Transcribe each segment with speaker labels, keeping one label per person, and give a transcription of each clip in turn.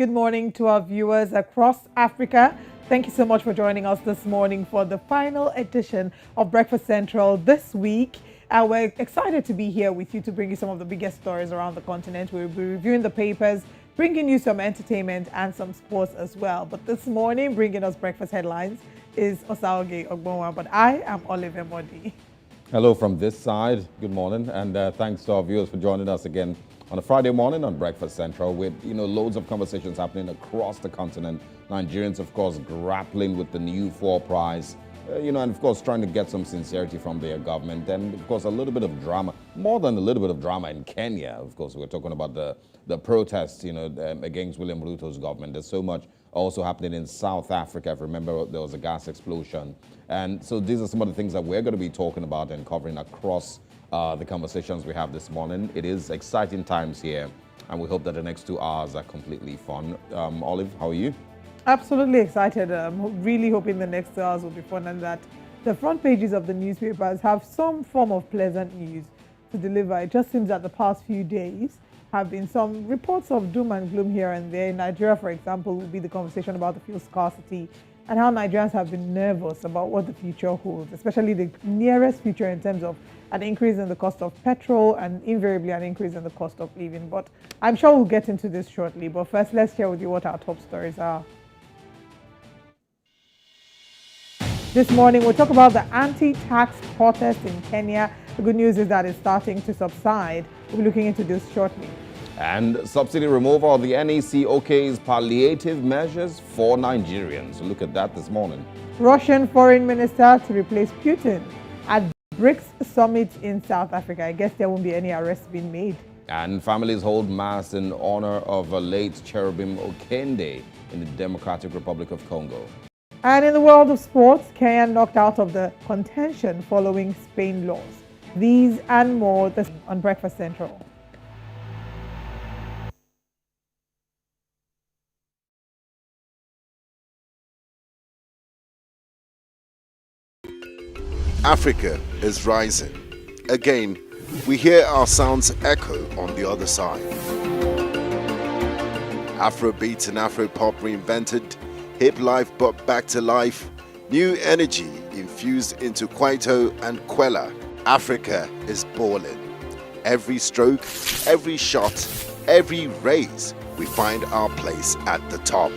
Speaker 1: Good morning to our viewers across Africa. Thank you so much for joining us this morning for the final edition of Breakfast Central this week. We're excited to be here with you to bring you some of the biggest stories around the continent. We'll be reviewing the papers, bringing you some entertainment and some sports as well. But this morning, bringing us breakfast headlines is Osaoge Ogbonwa, but I am Oliver Modi.
Speaker 2: Hello from this side. Good morning, and thanks to our viewers for joining us again on a Friday morning on Breakfast Central with, loads of conversations happening across the continent. Nigerians, of course, grappling with the new fuel price, and of course, trying to get some sincerity from their government. And of course, a little bit of drama, more than a little bit of drama in Kenya. Of course, we're talking about the protests, against William Ruto's government. There's so much also happening in South Africa. If you remember, there was a gas explosion. And so these are some of the things that we're going to be talking about and covering across the conversations we have this morning. It is exciting times here, and we hope that the next 2 hours are completely fun. Olive, how are you?
Speaker 1: Absolutely excited. I'm really hoping the next 2 hours will be fun and that the front pages of the newspapers have some form of pleasant news to deliver. It just seems that the past few days have been some reports of doom and gloom here and there. In Nigeria, for example, will be the conversation about the fuel scarcity and how Nigerians have been nervous about what the future holds, especially the nearest future in terms of an increase in the cost of petrol and invariably an increase in the cost of living. But I'm sure we'll get into this shortly. But first, let's share with you what our top stories are. This morning, we'll talk about the anti-tax protest in Kenya. The good news is that it's starting to subside. We'll be looking into this shortly.
Speaker 2: And subsidy removal of the NEC OK's palliative measures for Nigerians. We'll look at that this morning.
Speaker 1: Russian foreign minister to replace Putin at BRICS summit in South Africa. I guess there won't be any arrests being made.
Speaker 2: And families hold mass in honor of a late Cherubim Okende in the Democratic Republic of Congo.
Speaker 1: And in the world of sports, Kenya knocked out of the contention following Spain loss. These and more on Breakfast Central.
Speaker 3: Africa is rising. Again, we hear our sounds echo on the other side. Afrobeat and Afropop reinvented, hip life brought back to life, new energy infused into Kwaito and Kwela. Africa is balling. Every stroke, every shot, every raise, we find our place at the top.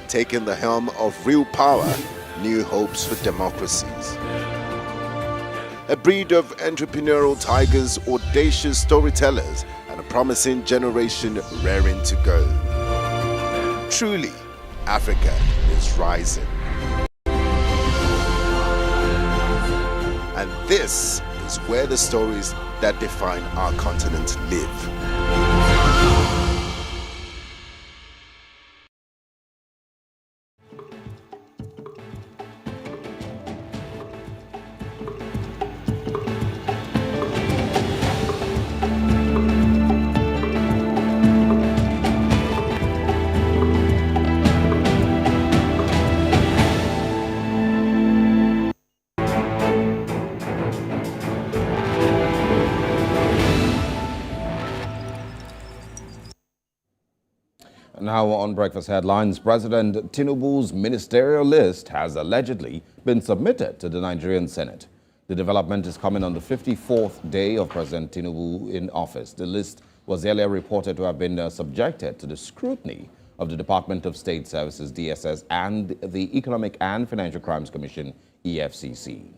Speaker 3: Taking the helm of real power, new hopes for democracies. A breed of entrepreneurial tigers, audacious storytellers, and a promising generation raring to go. Truly, Africa is rising. And this is where the stories that define our continent live.
Speaker 2: Now on Breakfast Headlines, President Tinubu's ministerial list has allegedly been submitted to the Nigerian Senate. The development is coming on the 54th day of President Tinubu in office. The list was earlier reported to have been subjected to the scrutiny of the Department of State Services, DSS, and the Economic and Financial Crimes Commission, EFCC.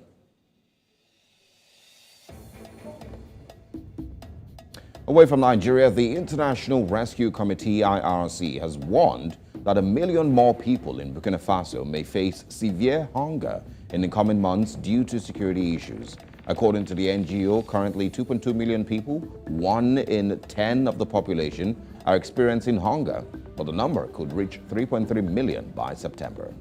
Speaker 2: Away from Nigeria, the International Rescue Committee, IRC, has warned that 1 million more people in Burkina Faso may face severe hunger in the coming months due to security issues. According to the NGO, currently 2.2 million people, 1 in 10 of the population, are experiencing hunger, but the number could reach 3.3 million by September.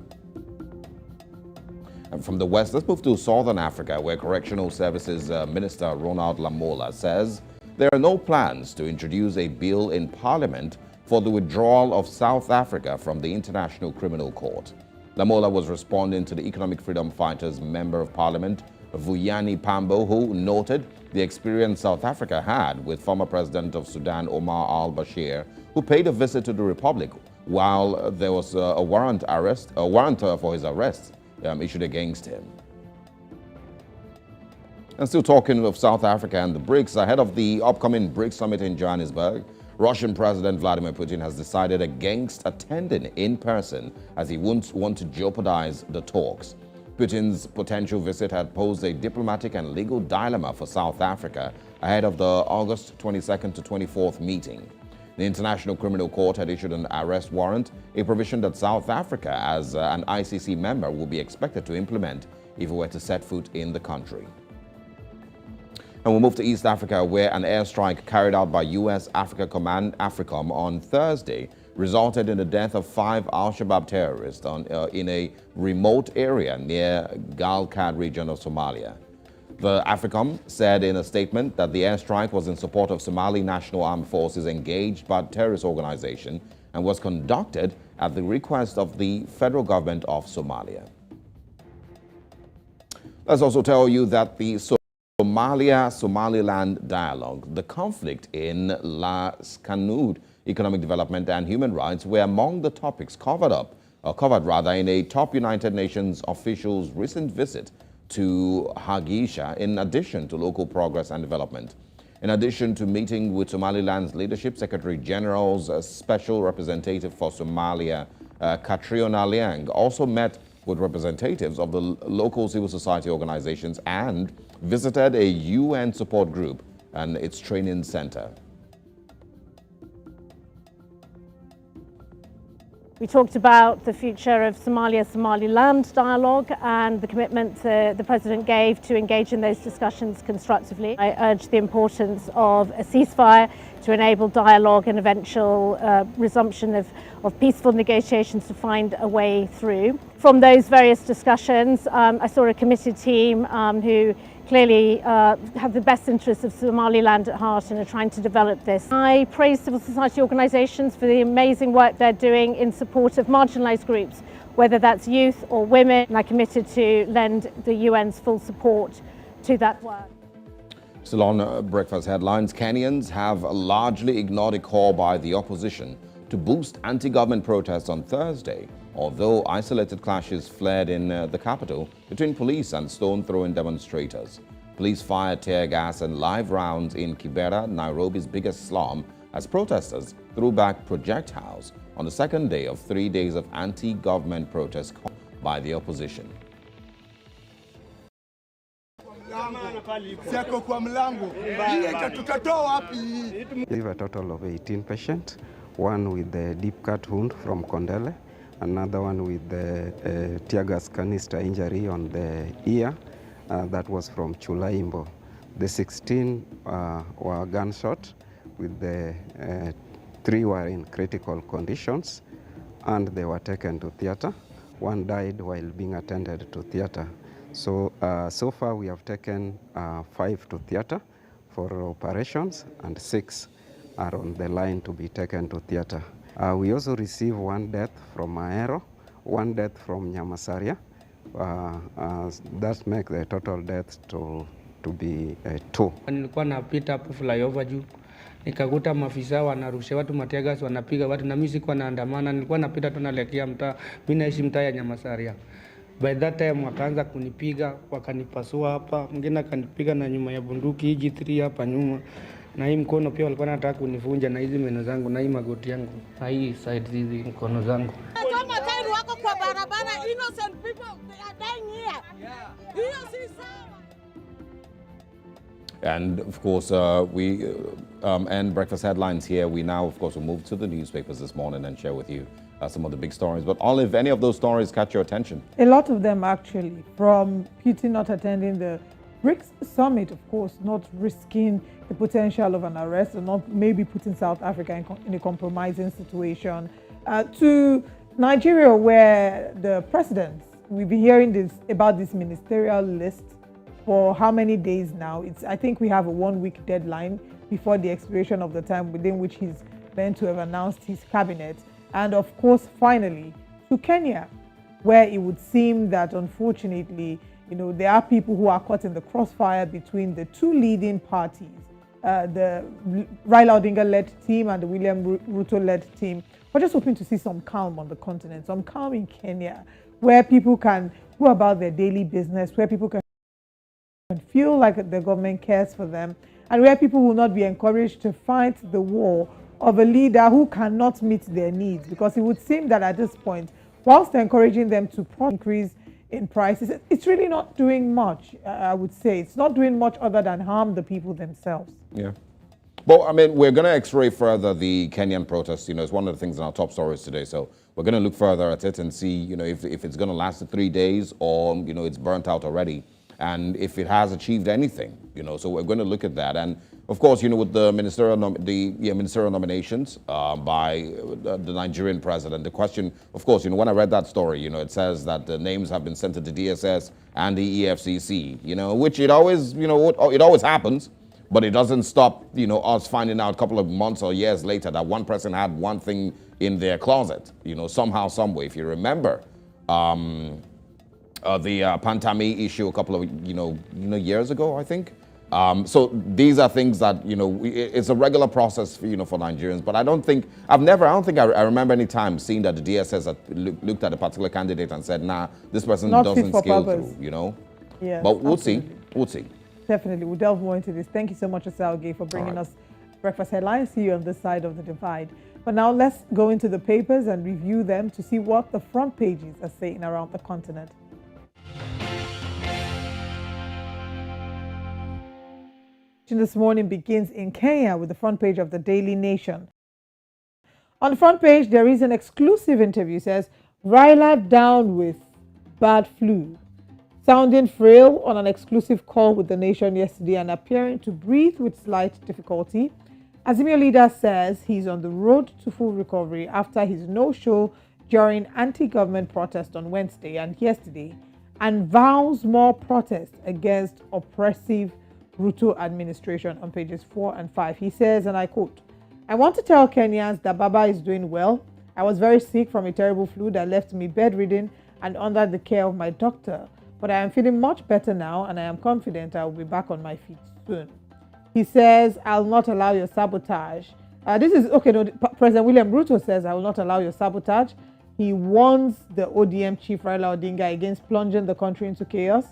Speaker 2: And from the West, let's move to Southern Africa, where Correctional Services Minister Ronald Lamola says there are no plans to introduce a bill in Parliament for the withdrawal of South Africa from the International Criminal Court. Lamola was responding to the Economic Freedom Fighters Member of Parliament, Vuyani Pambo, who noted the experience South Africa had with former President of Sudan, Omar al-Bashir, who paid a visit to the Republic while there was a warrant for his arrest issued against him. And still talking of South Africa and the BRICS, ahead of the upcoming BRICS summit in Johannesburg, Russian President Vladimir Putin has decided against attending in person as he won't want to jeopardize the talks. Putin's potential visit had posed a diplomatic and legal dilemma for South Africa ahead of the August 22nd to 24th meeting. The International Criminal Court had issued an arrest warrant, a provision that South Africa, as an ICC member, will be expected to implement if it were to set foot in the country. And we'll move to East Africa, where an airstrike carried out by U.S. Africa Command AFRICOM on Thursday resulted in the death of 5 al-Shabaab terrorists in a remote area near Galkad region of Somalia. The AFRICOM said in a statement that the airstrike was in support of Somali National Armed Forces engaged by terrorist organization and was conducted at the request of the federal government of Somalia. Let's also tell you that the Somalia-Somaliland dialogue, the conflict in Las Kanud, economic development and human rights were among the topics covered in a top United Nations official's recent visit to Hargeisa, in addition to local progress and development. In addition to meeting with Somaliland's leadership, Secretary General's Special Representative for Somalia, Catriona Liang, also met with representatives of the local civil society organizations and visited a UN support group and its training center.
Speaker 4: We talked about the future of Somalia-Somaliland dialogue and the commitment the President gave to engage in those discussions constructively. I urged the importance of a ceasefire to enable dialogue and eventual resumption of peaceful negotiations to find a way through. From those various discussions, I saw a committed team who clearly have the best interests of Somaliland at heart and are trying to develop this. I praise civil society organisations for the amazing work they're doing in support of marginalised groups, whether that's youth or women, and I committed to lend the UN's full support to that work.
Speaker 2: Still on breakfast headlines, Kenyans have largely ignored a call by the opposition to boost anti-government protests on Thursday, although isolated clashes flared in the capital between police and stone-throwing demonstrators. Police fired tear gas and live rounds in Kibera, Nairobi's biggest slum, as protesters threw back projectiles on the second day of 3 days of anti-government protests called by the opposition.
Speaker 5: We have a total of 18 patients, one with the deep cut wound from Kondele, another one with the tear gas canister injury on the ear, that was from Chulaimbo. The 16 were gunshot, with the 3 were in critical conditions, and they were taken to theater. One died while being attended to theater. So, so far we have taken 5 to theater for operations, and 6 are on the line to be taken to theater. We also received 1 death from Ahero, 1 death from Nyamasaria. That makes the total deaths to be 2.
Speaker 6: Nilikuwa napita hapo flyover juu, nikakuta maafisa wanarusha watu mategas, wanapiga watu, na mimi sikuwa naandamana, nilikuwa napita tu naelekea mtaa. Mimi naishi mtaa ya Nyamasaria. By that time wakaanza kunipiga, wakanipasua hapa, mwingine akanipiga na nyuma ya bunduki G3 hapa nyuma. Na hii mkono pia walikuwa wanataka kunivunja, na hizi meno zangu, na hii magoti yangu, na hii side hizi mkono zangu.
Speaker 7: Kama tayari wako kwa barabara, innocent people they are dying here. Hiyo si sawa.
Speaker 2: And of course, we end breakfast headlines here. We now, of course, will move to the newspapers this morning and share with you some of the big stories. But Olive, any of those stories catch your attention?
Speaker 1: A lot of them, actually, from Putin not attending the BRICS summit, of course, not risking the potential of an arrest, or not maybe putting South Africa in a compromising situation, to Nigeria, where the president, we've been hearing about this ministerial list for how many days now? I think we have a 1-week deadline before the expiration of the time within which he's meant to have announced his cabinet. And of course, finally, to Kenya, where it would seem that unfortunately there are people who are caught in the crossfire between the two leading parties, the Raila Odinga-led team and the William Ruto-led team. We're just hoping to see some calm on the continent, some calm in Kenya, where people can go about their daily business, where people can feel like the government cares for them, and where people will not be encouraged to fight the war of a leader who cannot meet their needs. Because it would seem that at this point, whilst encouraging them to increase in prices, it's really not doing much, I would say. It's not doing much other than harm the people themselves.
Speaker 2: Yeah. Well, I mean, we're going to x-ray further the Kenyan protests. It's one of the things in our top stories today. So we're going to look further at it and see, if it's going to last 3 days or, it's burnt out already. And if it has achieved anything, so we're going to look at that. And of course, with the ministerial nominations by the Nigerian president, the question, of course, when I read that story, it says that the names have been sent to the DSS and the EFCC, which it always, it always happens. But it doesn't stop, us finding out a couple of months or years later that one person had one thing in their closet, somehow, some way. If you remember the Pantami issue a couple of, years ago, I think. So these are things that, it's a regular process, for Nigerians. But I don't think I remember any time seeing that the DSS had looked at a particular candidate and said, nah, this person doesn't scale through,
Speaker 1: Yes,
Speaker 2: but we'll
Speaker 1: absolutely.
Speaker 2: see. We'll see.
Speaker 1: Definitely. We'll delve more into this. Thank you so much, Osaoge, for bringing us breakfast headlines. See you on this side of the divide. But now let's go into the papers and review them to see what the front pages are saying around the continent. This morning begins in Kenya with the front page of the Daily Nation. On the front page, there is an exclusive interview. It says, Raila down with bad flu. Sounding frail on an exclusive call with the nation yesterday and appearing to breathe with slight difficulty, Azimio leader says he's on the road to full recovery after his no-show during anti-government protest on Wednesday and yesterday, and vows more protests against oppressive Ruto administration on pages 4 and 5. He says, and I quote, I want to tell Kenyans that Baba is doing well. I was very sick from a terrible flu that left me bedridden and under the care of my doctor. But I am feeling much better now and I am confident I will be back on my feet soon. He says, I'll not allow your sabotage. President William Ruto says, I will not allow your sabotage. He warns the ODM chief Raila Odinga against plunging the country into chaos.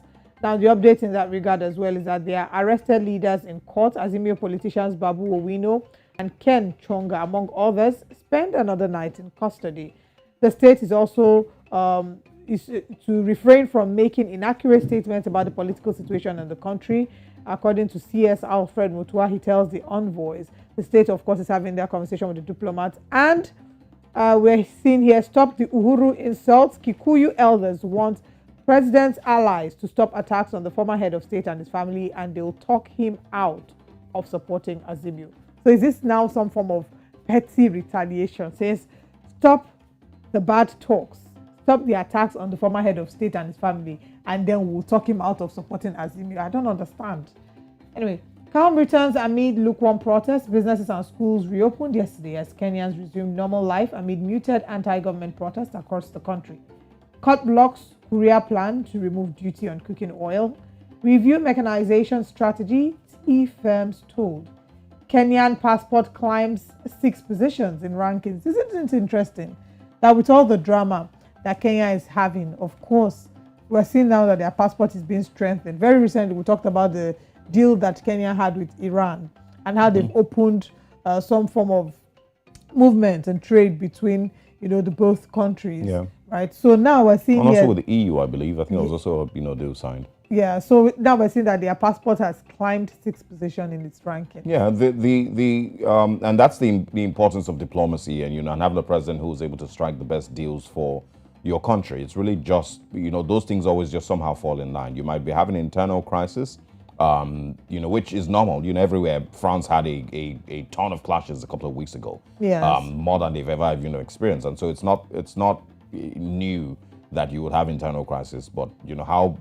Speaker 1: Now, the update in that regard as well is that there are arrested leaders in court. Azimio politicians Babu Owino and Ken Chonga, among others, spend another night in custody. The state is also is to refrain from making inaccurate statements about the political situation in the country. According to CS Alfred Mutua, he tells the envoys. The state, of course, is having their conversation with the diplomats. And we're seeing here, stop the Uhuru insults. Kikuyu elders want president's allies to stop attacks on the former head of state and his family, and they'll talk him out of supporting Azimio. So is this now some form of petty retaliation? Says, stop the bad talks. Stop the attacks on the former head of state and his family, and then we'll talk him out of supporting Azimio. I don't understand. Anyway, calm returns amid lukewarm protests. Businesses and schools reopened yesterday as Kenyans resumed normal life amid muted anti-government protests across the country. Cut blocks Korea plan to remove duty on cooking oil. Review mechanization strategy, tea firms told. Kenyan passport climbs 6 positions in rankings. Isn't it interesting that with all the drama that Kenya is having, of course, we're seeing now that their passport is being strengthened. Very recently, we talked about the deal that Kenya had with Iran and how they've opened some form of movement and trade between, the both countries.
Speaker 2: Yeah.
Speaker 1: Right. So now we're seeing
Speaker 2: And also
Speaker 1: here,
Speaker 2: with the EU, I believe. I think there was also a deal signed.
Speaker 1: Yeah. So now we're seeing that their passport has climbed 6th position in its ranking.
Speaker 2: Yeah, and that's the importance of diplomacy and and having a president who's able to strike the best deals for your country. It's really just those things always just somehow fall in line. You might be having an internal crisis, which is normal. Everywhere. France had a ton of clashes a couple of weeks ago.
Speaker 1: Yes.
Speaker 2: More than they've ever experienced, and so it's not new that you would have internal crisis, but how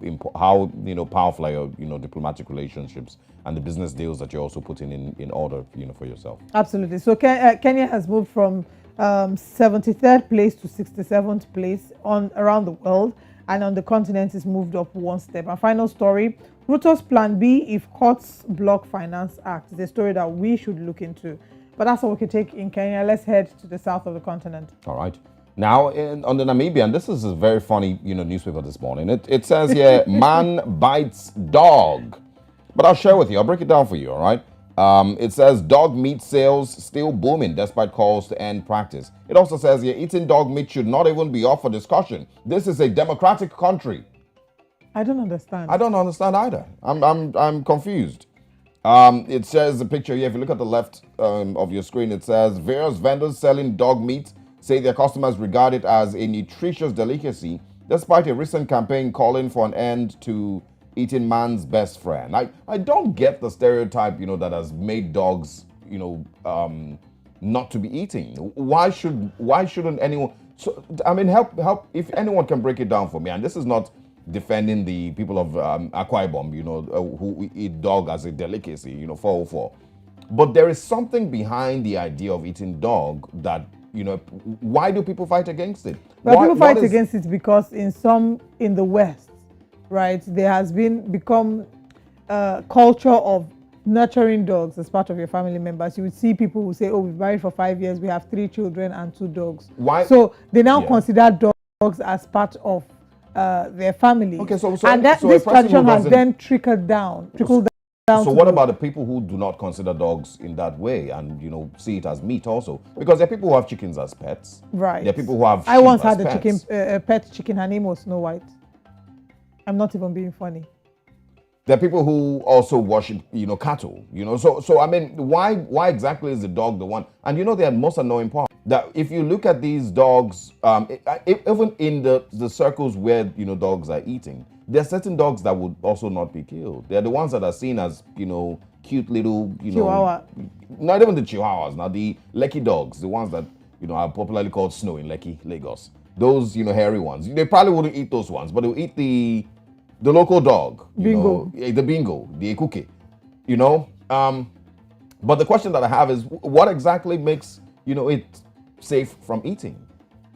Speaker 2: powerful are your diplomatic relationships and the business deals that you're also putting in order for yourself.
Speaker 1: Absolutely. So Kenya has moved from 73rd place to 67th place around the world and on the continent it's moved up one step. And final story, Ruto's plan B if courts block Finance Act. It's a story that we should look into. But that's all we can take in Kenya. Let's head to the south of the continent.
Speaker 2: All right. Now, on the Namibian, this is a very funny, newspaper this morning. It says here, man bites dog. But I'll share with you. I'll break it down for you, all right? It says dog meat sales still booming despite calls to end practice. It also says here, eating dog meat should not even be up for discussion. This is a democratic country.
Speaker 1: I don't understand.
Speaker 2: I don't understand either. I'm confused. It says the picture here. If you look at the left of your screen, it says various vendors selling dog meat say their customers regard it as a nutritious delicacy, despite a recent campaign calling for an end to eating man's best friend. I don't get the stereotype, that has made dogs, not to be eaten. Why shouldn't anyone? So I mean, help if anyone can break it down for me. And this is not defending the people of Akwa Ibom, who eat dog as a delicacy, 404. But there is something behind the idea of eating dog that, why do people fight against it?
Speaker 1: Well, people fight against it because in the West, right, there has become a culture of nurturing dogs as part of your family members. You would see people who say, oh, we've married for 5 years, we have 3 children and 2 dogs.
Speaker 2: Why?
Speaker 1: So they now consider dogs as part of their family.
Speaker 2: Okay, so
Speaker 1: this tradition has then trickled down.
Speaker 2: So what about the people who do not consider dogs in that way and see it as meat also? Because there are people who have chickens as pets.
Speaker 1: Right.
Speaker 2: There are people who have.
Speaker 1: I once had
Speaker 2: pets.
Speaker 1: a pet chicken. Her name was Snow White. I'm not even being funny.
Speaker 2: There are people who also worship, cattle. So I mean, why exactly is the dog the one? And the most annoying part that if you look at these dogs, even in the circles where dogs are eating, there are certain dogs that would also not be killed. They're the ones that are seen as cute little
Speaker 1: Chihuahua.
Speaker 2: Not even the Chihuahuas. Now the Lekki dogs, the ones that are popularly called Snow in Lekki, Lagos. Those hairy ones. They probably wouldn't eat those ones, but they'll eat the local dog,
Speaker 1: bingo.
Speaker 2: The bingo, the ekuke, But the question that I have is, what exactly makes it safe from eating?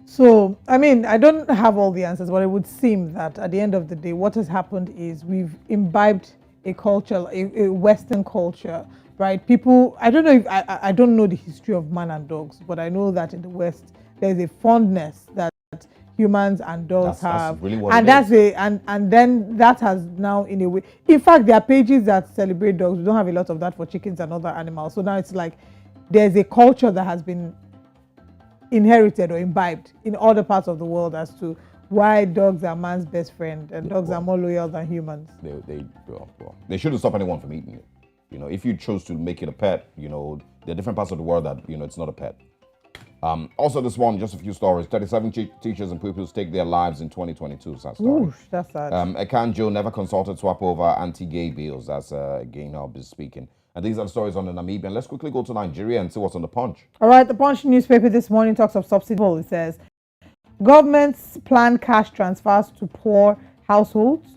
Speaker 1: So, I mean, I don't have all the answers, but it would seem that at the end of the day, what has happened is we've imbibed a culture, a Western culture, right? People, I don't know if I don't know the history of man and dogs, but I know that in the West there's a fondness that humans and dogs have,
Speaker 2: that's really what
Speaker 1: and that's and then that has now in a way. In fact, there are pages that celebrate dogs. We don't have a lot of that for chickens and other animals. So now it's like there's a culture that has been inherited or imbibed in other parts of the world as to why dogs are man's best friend and dogs are more loyal than humans.
Speaker 2: They shouldn't stop anyone from eating it. If you chose to make it a pet, there are different parts of the world that it's not a pet. Also this one, just a few stories. 37 teachers and pupils take their lives in 2022. Sad story.
Speaker 1: Oof, that's sad.
Speaker 2: Ekanjo never consulted swap over anti-gay bills. That's again I'll be speaking. And these are the stories on the Namibian. Let's quickly go to Nigeria and see what's on the Punch.
Speaker 1: All right, the Punch newspaper this morning talks of subsidy. It says, government's plan cash transfers to poor households,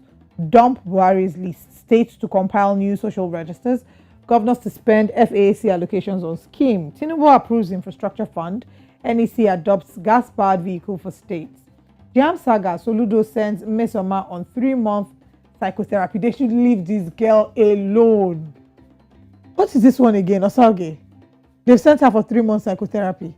Speaker 1: dump Buhari's list, states to compile new social registers, governors to spend FAAC allocations on scheme, Tinubu approves infrastructure fund, NEC adopts gas-powered vehicle for states. Jam Saga, Soludo sends Mesoma on 3-month psychotherapy. They should leave this girl alone. What is this one again? Osage. They've sent her for 3 months psychotherapy.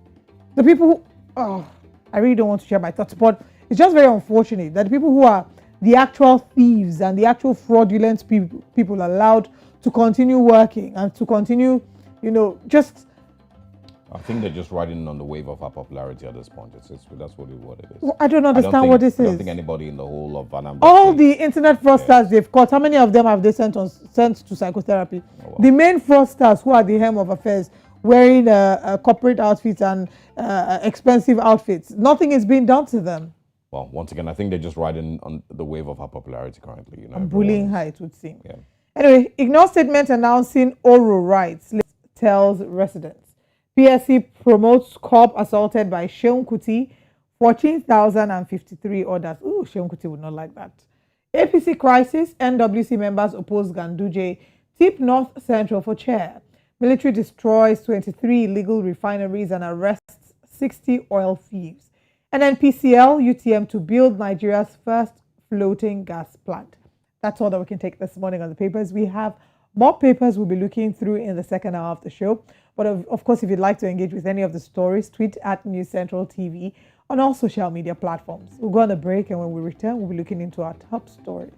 Speaker 1: The people who, I really don't want to share my thoughts, but it's just very unfortunate that the people who are the actual thieves and the actual fraudulent people allowed to continue working and to continue, just.
Speaker 2: I think they're just riding on the wave of our popularity at this point. That's what it is.
Speaker 1: Well, I don't understand what this is.
Speaker 2: I don't think anybody in the whole of Anambra.
Speaker 1: All the internet fraudsters they've caught, how many of them have they sent to psychotherapy? Oh, wow. The main fraudsters who are the helm of affairs, wearing corporate outfits and expensive outfits, nothing is being done to them.
Speaker 2: Well, once again, I think they're just riding on the wave of our popularity currently.
Speaker 1: And bullying her, it would seem.
Speaker 2: Yeah.
Speaker 1: Anyway, ignore statement announcing oral rights, tells residents. PSC promotes cop assaulted by Sheung Kuti, 14,053 others. Ooh, Sheung Kuti would not like that. APC crisis, NWC members oppose Ganduje, tip North Central for chair. Military destroys 23 illegal refineries and arrests 60 oil thieves. NNPCL, UTM to build Nigeria's first floating gas plant. That's all that we can take this morning on the papers. We have more papers we'll be looking through in the second hour of the show. But of course, if you'd like to engage with any of the stories, tweet at News Central TV on all social media platforms. We'll go on a break, and when we return, we'll be looking into our top stories.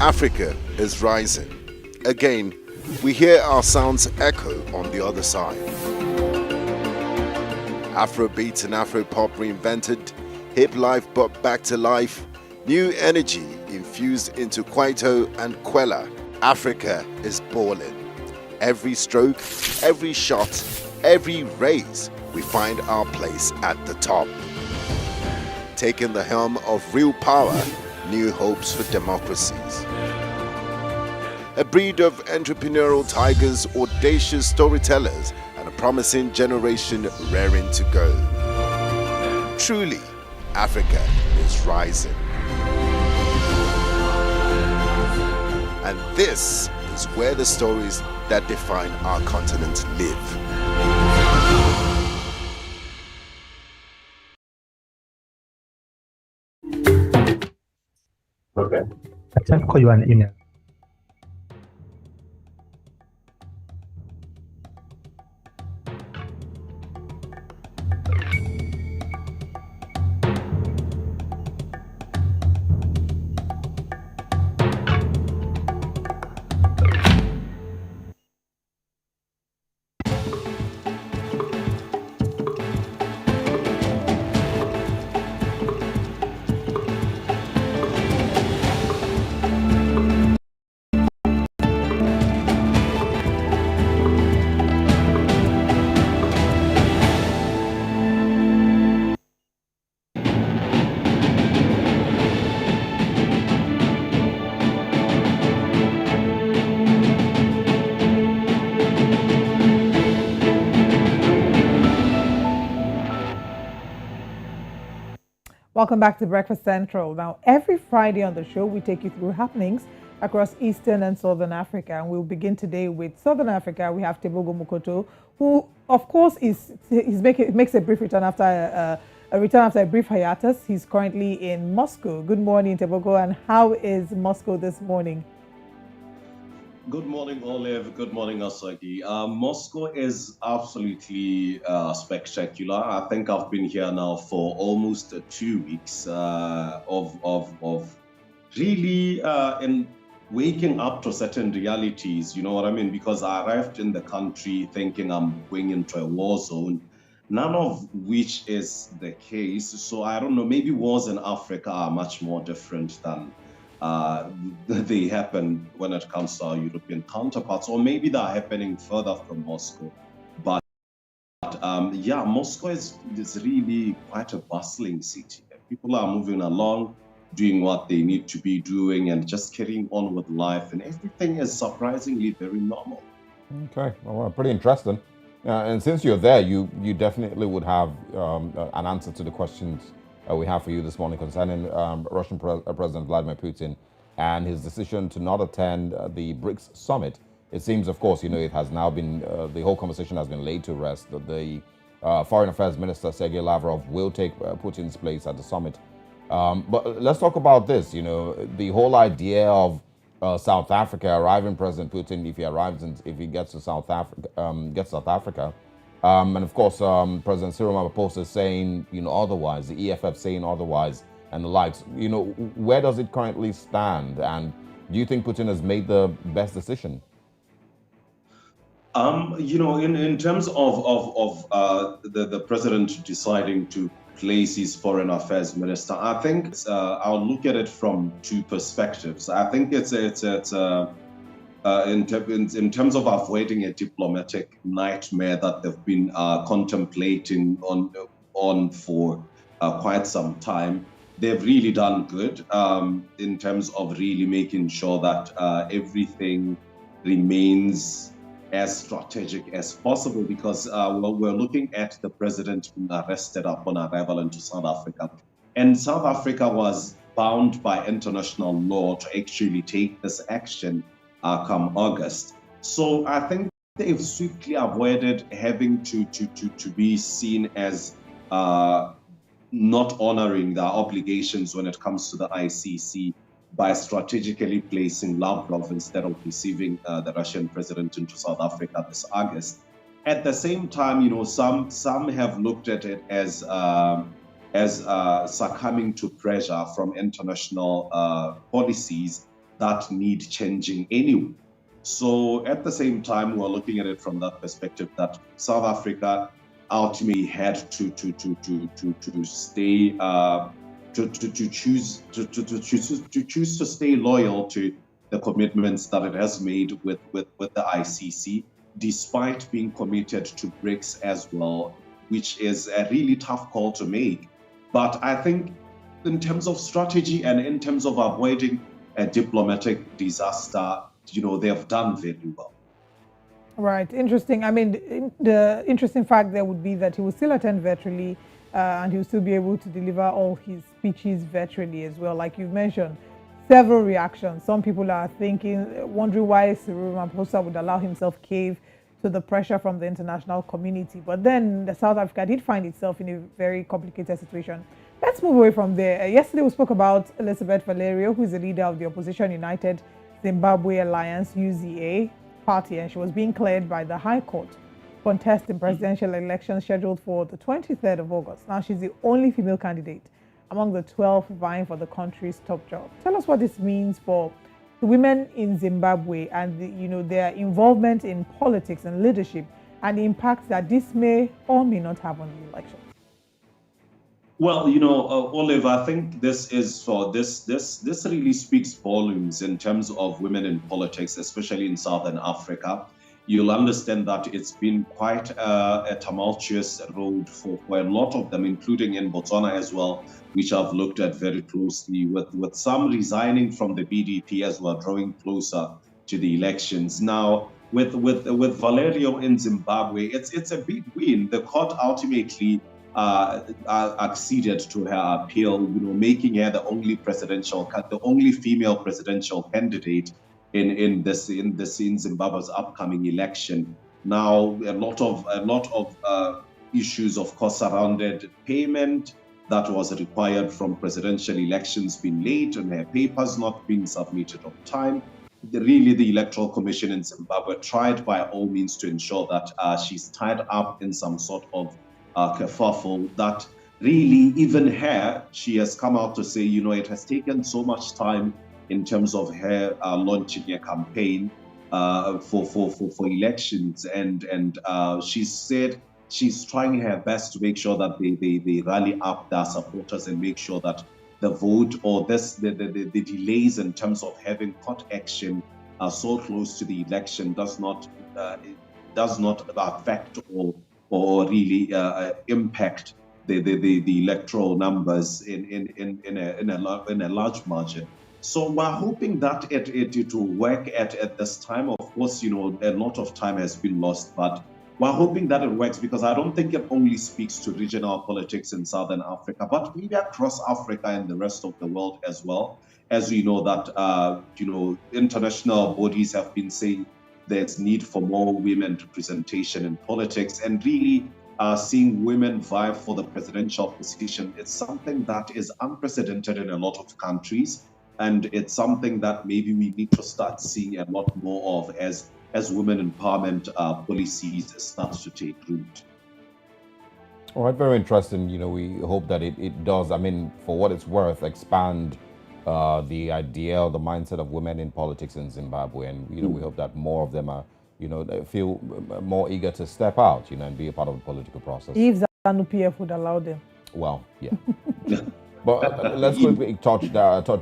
Speaker 3: Africa is rising. Again, we hear our sounds echo on the other side. Afrobeat and Afropop reinvented, hip life brought back to life, new energy infused into Kwaito and Kwela. Africa is balling. Every stroke, every shot, every raise, we find our place at the top. Taking the helm of real power, new hopes for democracies. A breed of entrepreneurial tigers, audacious storytellers, and a promising generation raring to go. Truly, Africa is rising. And this is where the stories that define our continent live.
Speaker 8: Okay. I can call you an email.
Speaker 1: Welcome back to Breakfast Central. Now, every Friday on the show, we take you through happenings across Eastern and Southern Africa. And we'll begin today with Southern Africa. We have Tebogo Mukoto, who, of course, makes a brief return after a brief hiatus. He's currently in Moscow. Good morning, Tebogo. And how is Moscow this morning?
Speaker 9: Good morning, Olive. Good morning, Asagi. Moscow is absolutely spectacular. I think I've been here now for almost 2 weeks of really in waking up to certain realities, you know what I mean? Because I arrived in the country thinking I'm going into a war zone, none of which is the case. So I don't know, maybe wars in Africa are much more different than they happen when it comes to our European counterparts, or maybe they're happening further from Moscow. But yeah, Moscow is really quite a bustling city. People are moving along, doing what they need to be doing, and just carrying on with life, and everything is surprisingly very normal.
Speaker 2: Okay, well, pretty interesting. And since you're there, you definitely would have an answer to the questions we have for you this morning concerning Russian President Vladimir Putin and his decision to not attend the BRICS summit. It seems, of course, it has now been, the whole conversation has been laid to rest. The Foreign Affairs Minister, Sergei Lavrov, will take Putin's place at the summit. But let's talk about this, the whole idea of South Africa arriving President Putin, if he gets to South Africa, and of course, President Cyril Ramaphosa saying, otherwise, the EFF saying otherwise, and the likes. Where does it currently stand? And do you think Putin has made the best decision?
Speaker 9: In terms of the president deciding to place his foreign affairs minister, I think I'll look at it from two perspectives. I think it's in terms of avoiding a diplomatic nightmare that they've been contemplating on for quite some time, they've really done good in terms of really making sure that everything remains as strategic as possible, because we're looking at the president being arrested upon arrival into South Africa. And South Africa was bound by international law to actually take this action come August. So I think they've swiftly avoided having to be seen as not honoring their obligations when it comes to the ICC by strategically placing Lavrov instead of receiving the Russian president into South Africa this August. At the same time, some have looked at it as succumbing to pressure from international policies that need changing anyway. So at the same time, we're looking at it from that perspective that South Africa ultimately had to stay to choose to stay loyal to the commitments that it has made with the ICC, despite being committed to BRICS as well, which is a really tough call to make. But I think in terms of strategy and in terms of avoiding a diplomatic disaster, they have done very well.
Speaker 1: Right, interesting. I mean, the interesting fact there would be that he will still attend virtually and he will still be able to deliver all his speeches virtually as well. Like you've mentioned, several reactions. Some people are wondering why Cyril Ramaphosa would allow himself cave to the pressure from the international community. But then South Africa did find itself in a very complicated situation. Let's move away from there. Yesterday we spoke about Elizabeth Valerio, who is the leader of the Opposition United Zimbabwe Alliance, UZA, party, and she was being cleared by the High Court to contest in presidential elections scheduled for the 23rd of August. Now, she's the only female candidate among the 12 vying for the country's top job. Tell us what this means for the women in Zimbabwe and their involvement in politics and leadership, and the impact that this may or may not have on the election.
Speaker 9: Well, Olive, I think this really speaks volumes in terms of women in politics, especially in Southern Africa. You'll understand that it's been quite a tumultuous road for a lot of them, including in Botswana as well, which I've looked at very closely, with some resigning from the BDP as well, drawing closer to the elections. Now, with Valerio in Zimbabwe, it's a big win. The court ultimately acceded to her appeal, making her the only female presidential candidate in Zimbabwe's upcoming election. Now, a lot of issues, of course, surrounded payment that was required from presidential elections being late and her papers not being submitted on time. The Electoral Commission in Zimbabwe tried by all means to ensure that she's tied up in some sort of kerfuffle that really, even her, she has come out to say, it has taken so much time in terms of her launching a campaign for elections, and she said she's trying her best to make sure that they rally up their supporters and make sure that the vote or the delays in terms of having court action so close to the election does not affect or really impact the electoral numbers in a large margin. So we're hoping that it will work at this time. Of course, a lot of time has been lost, but we're hoping that it works, because I don't think it only speaks to regional politics in Southern Africa, but maybe across Africa and the rest of the world as well. As we know that, international bodies have been saying there's need for more women representation in politics, and really seeing women vie for the presidential position. It's something that is unprecedented in a lot of countries, and it's something that maybe we need to start seeing a lot more of as women empowerment policies start to take root.
Speaker 2: All right, very interesting. We hope that it does, for what it's worth, expand the idea or the mindset of women in politics in Zimbabwe. And, we hope that more of them are, they feel more eager to step out, and be a part of the political process.
Speaker 1: If ZANU-PF would allow them.
Speaker 2: Well, yeah. But let's quickly touch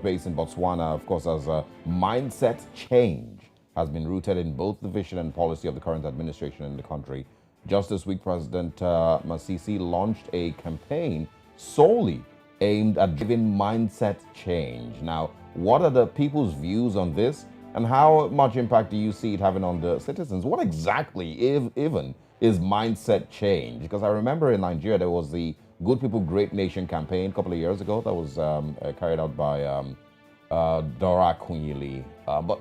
Speaker 2: base in Botswana, of course, as a mindset change has been rooted in both the vision and policy of the current administration in the country. Just this week, President Masisi launched a campaign solely aimed at driving mindset change. Now, what are the people's views on this? And how much impact do you see it having on the citizens? What exactly, if even, is mindset change? Because I remember in Nigeria there was the Good People, Great Nation campaign a couple of years ago that was carried out by Dora Akunyili. But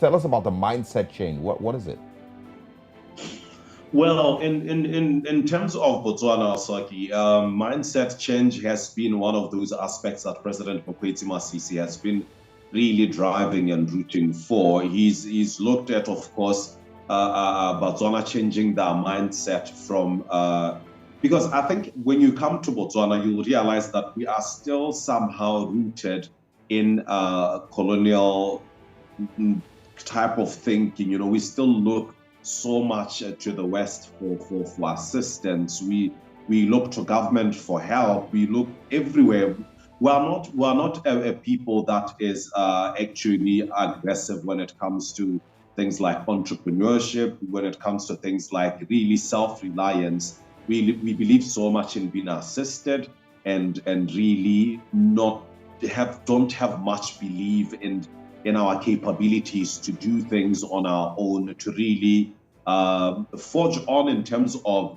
Speaker 2: tell us about the mindset change. What is it?
Speaker 9: Well, in terms of Botswana, Saki, mindset change has been one of those aspects that President Mokgweetsi Masisi has been really driving and rooting for. He's looked at, of course, Botswana changing their mindset from because I think when you come to Botswana, you realize that we are still somehow rooted in colonial type of thinking. You know, we still look so much to the West for assistance. We look to government for help. We look everywhere. We are not a people that is actually aggressive when it comes to things like entrepreneurship, when it comes to things like really self-reliance. We believe so much in being assisted and really don't have much belief in our capabilities to do things on our own, to really forge on in terms of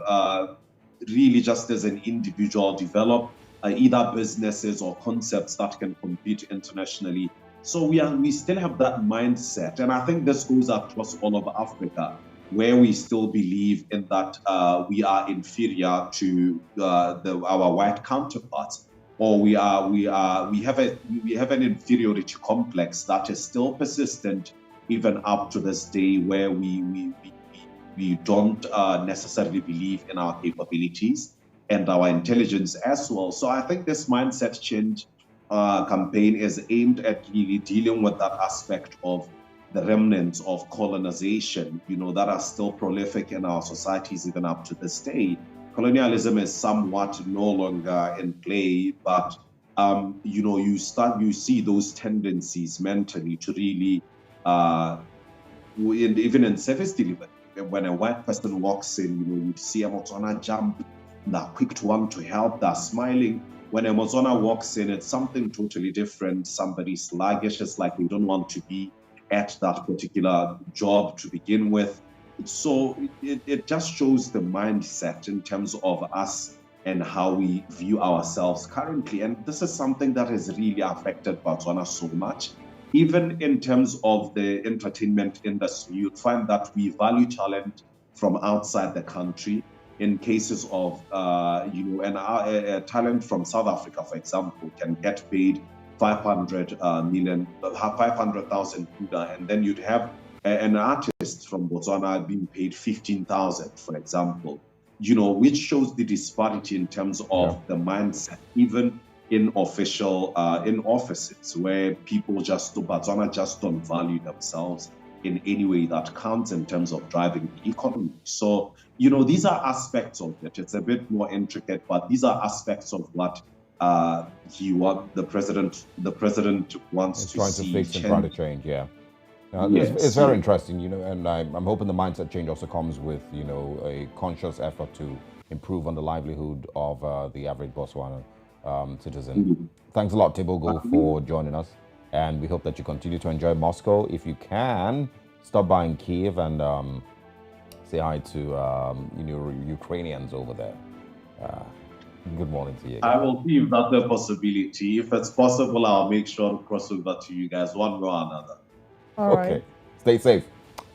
Speaker 9: really just as an individual develop either businesses or concepts that can compete internationally. So we still have that mindset, and I think this goes across all of Africa, where we still believe in that we are inferior to our white counterparts, or we have an inferiority complex that is still persistent even up to this day, where we don't necessarily believe in our capabilities and our intelligence as well. So I think this mindset change campaign is aimed at really dealing with that aspect of the remnants of colonization, you know, that are still prolific in our societies even up to this day. Colonialism is somewhat no longer in play, but you know, you see those tendencies mentally to really, even in service delivery, when a white person walks in, you know, you see a Botswana jump, they're quick to want to help, they're smiling. When a Botswana walks in, it's something totally different. Somebody's sluggish, it's like they don't want to be at that particular job to begin with. So it just shows the mindset in terms of us and how we view ourselves currently. And this is something that has really affected Botswana so much. Even in terms of the entertainment industry, you'd find that we value talent from outside the country. In cases of, you know, a talent from South Africa, for example, can get paid 500,000 kuda, and then you'd have an artist from Botswana being paid 15,000, for example, you know, which shows the disparity in terms of the mindset, even in official, in offices where Botswana just don't value themselves in any way that counts in terms of driving the economy. So, you know, these are aspects of it. It's a bit more intricate, but these are aspects of what the president wants to
Speaker 2: trying
Speaker 9: see
Speaker 2: to fix and trying to change. Yeah.
Speaker 9: Yes.
Speaker 2: It's very interesting, you know, and I'm hoping the mindset change also comes with, you know, a conscious effort to improve on the livelihood of the average Botswana citizen. Thanks a lot, Tebogo, for joining us, and we hope that you continue to enjoy Moscow. If you can, stop by in Kiev and say hi to you know, Ukrainians over there. Good morning to you again.
Speaker 9: I will see if that's a possibility. If it's possible, I'll make sure to cross over to you guys one way or another.
Speaker 1: All right.
Speaker 2: Okay. Stay safe.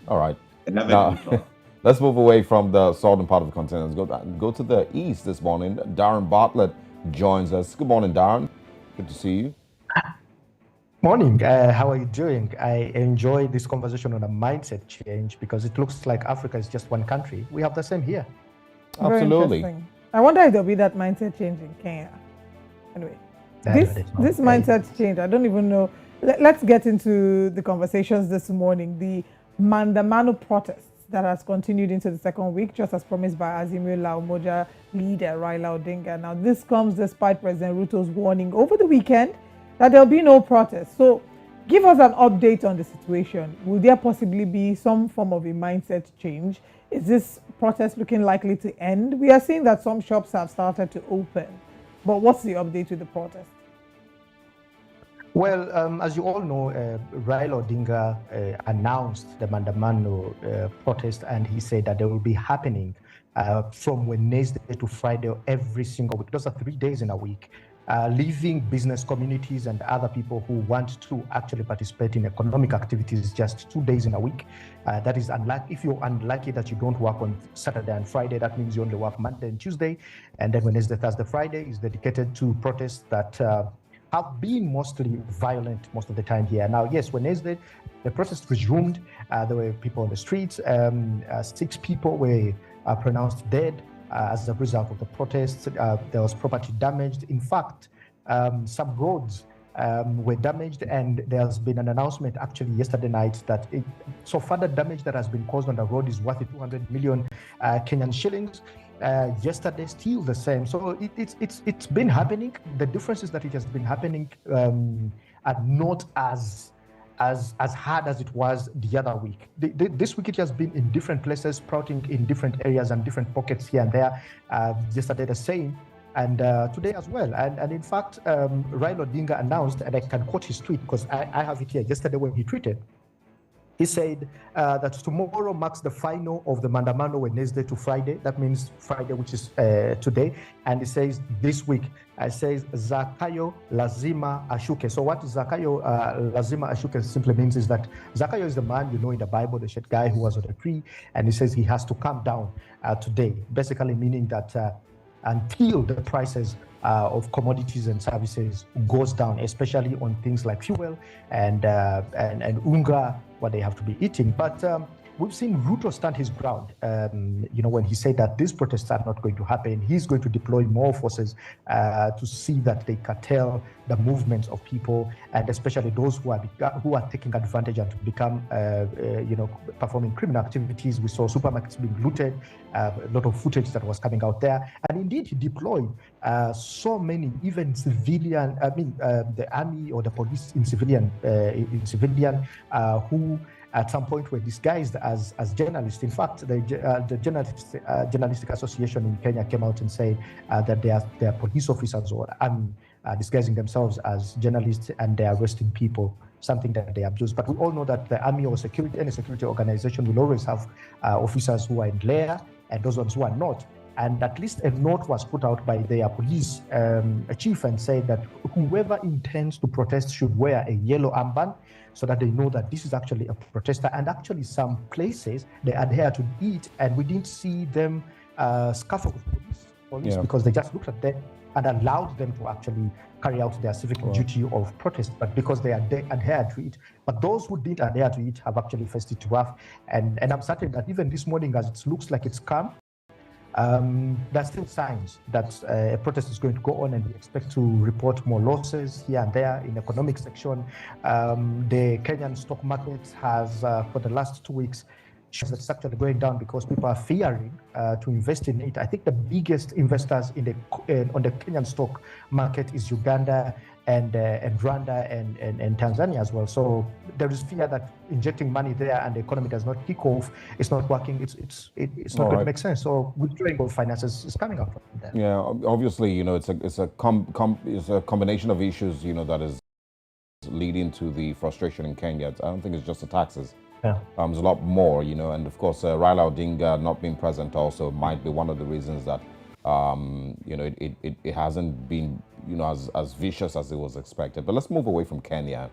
Speaker 2: All right.
Speaker 9: And have a
Speaker 2: Now,
Speaker 9: good one.
Speaker 2: let's move away from the southern part of the continent. Go to the east this morning. Darren Bartlett joins us. Good morning, Darren. Good to see you.
Speaker 8: Morning. How are you doing? I enjoy this conversation on a mindset change because it looks like Africa is just one country. We have the same here.
Speaker 1: Very
Speaker 2: Absolutely.
Speaker 1: interesting. I wonder if there'll be that mindset change in Kenya. Anyway, this mindset change, I don't even know. Let's get into the conversations this morning. The Maandamano protests that has continued into the second week, just as promised by Azimio La Umoja leader Raila Odinga. Now, this comes despite President Ruto's warning over the weekend that there'll be no protests. So, give us an update on the situation. Will there possibly be some form of a mindset change? Is this protest looking likely to end? We are seeing that some shops have started to open, but what's the update to the protest?
Speaker 8: Well, as you all know, Raila Odinga announced the Mandamano protest, and he said that they will be happening from Wednesday to Friday every single week. Those are 3 days in a week, leaving business communities and other people who want to actually participate in economic activities just 2 days in a week. That is unlucky. If you're unlucky that you don't work on Saturday and Friday, that means you only work Monday and Tuesday, and then Wednesday, Thursday, Friday is dedicated to protests that have been mostly violent most of the time here. Now, yes, Wednesday, the protest resumed. There were people on the streets. 6 people were pronounced dead as a result of the protests. There was property damaged. In fact, some roads were damaged, and there's been an announcement actually yesterday night that so further damage that has been caused on the road is worth 200 million Kenyan shillings. Yesterday, still the same. So it's been happening. The difference is that it has been happening are not as hard as it was the other week. This week it has been in different places, sprouting in different areas and different pockets here and there. Yesterday the same, and today as well. And in fact, Raila Odinga announced, and I can quote his tweet because I have it here. Yesterday when he tweeted, he said that tomorrow marks the final of the Mandamano Wednesday to Friday. That means Friday, which is today. And he says this week, says Zakayo Lazima Ashuke. So what Zakayo Lazima Ashuke simply means is that Zakayo is the man, you know, in the Bible, the shade guy who was on the tree. And he says he has to come down today, basically meaning that until the prices of commodities and services goes down, especially on things like fuel and unga, what they have to be eating. But we've seen Ruto stand his ground. When he said that these protests are not going to happen, he's going to deploy more forces to see that they curtail the movements of people, and especially those who are taking advantage and to become, performing criminal activities. We saw supermarkets being looted, a lot of footage that was coming out there, and indeed he deployed so many, even civilian. The army or the police in civilian, who at some point were disguised as journalists. In fact, the Journalistic Association in Kenya came out and said that they are police officers or disguising themselves as journalists, and they are arresting people, something that they abuse. But we all know that the army or any security organization will always have officers who are in layer and those ones who are not. And at least a note was put out by their police chief and said that whoever intends to protest should wear a yellow armband so that they know that this is actually a protester. And actually some places they adhere to it, and we didn't see them scuffle with police because they just looked at them and allowed them to actually carry out their civic duty of protest, but because they adhere to it. But those who didn't adhere to it have actually faced it rough. And I'm certain that even this morning, as it looks like it's calm, there's still signs that a protest is going to go on, and we expect to report more losses here and there in the economic section. The Kenyan stock market has, for the last 2 weeks, it's actually going down because people are fearing to invest in it. I think the biggest investors on the Kenyan stock market is Uganda and Rwanda and Tanzania as well. So there is fear that injecting money there and the economy does not kick off. It's not working. It's not going to make sense. So withdrawing of finances is coming out from there.
Speaker 2: Yeah, obviously, it's a combination of issues, that is leading to the frustration in Kenya. I don't think it's just the taxes.
Speaker 8: Yeah.
Speaker 2: There's a lot more, and of course, Raila Odinga not being present also might be one of the reasons that, it hasn't been, as vicious as it was expected. But let's move away from Kenya.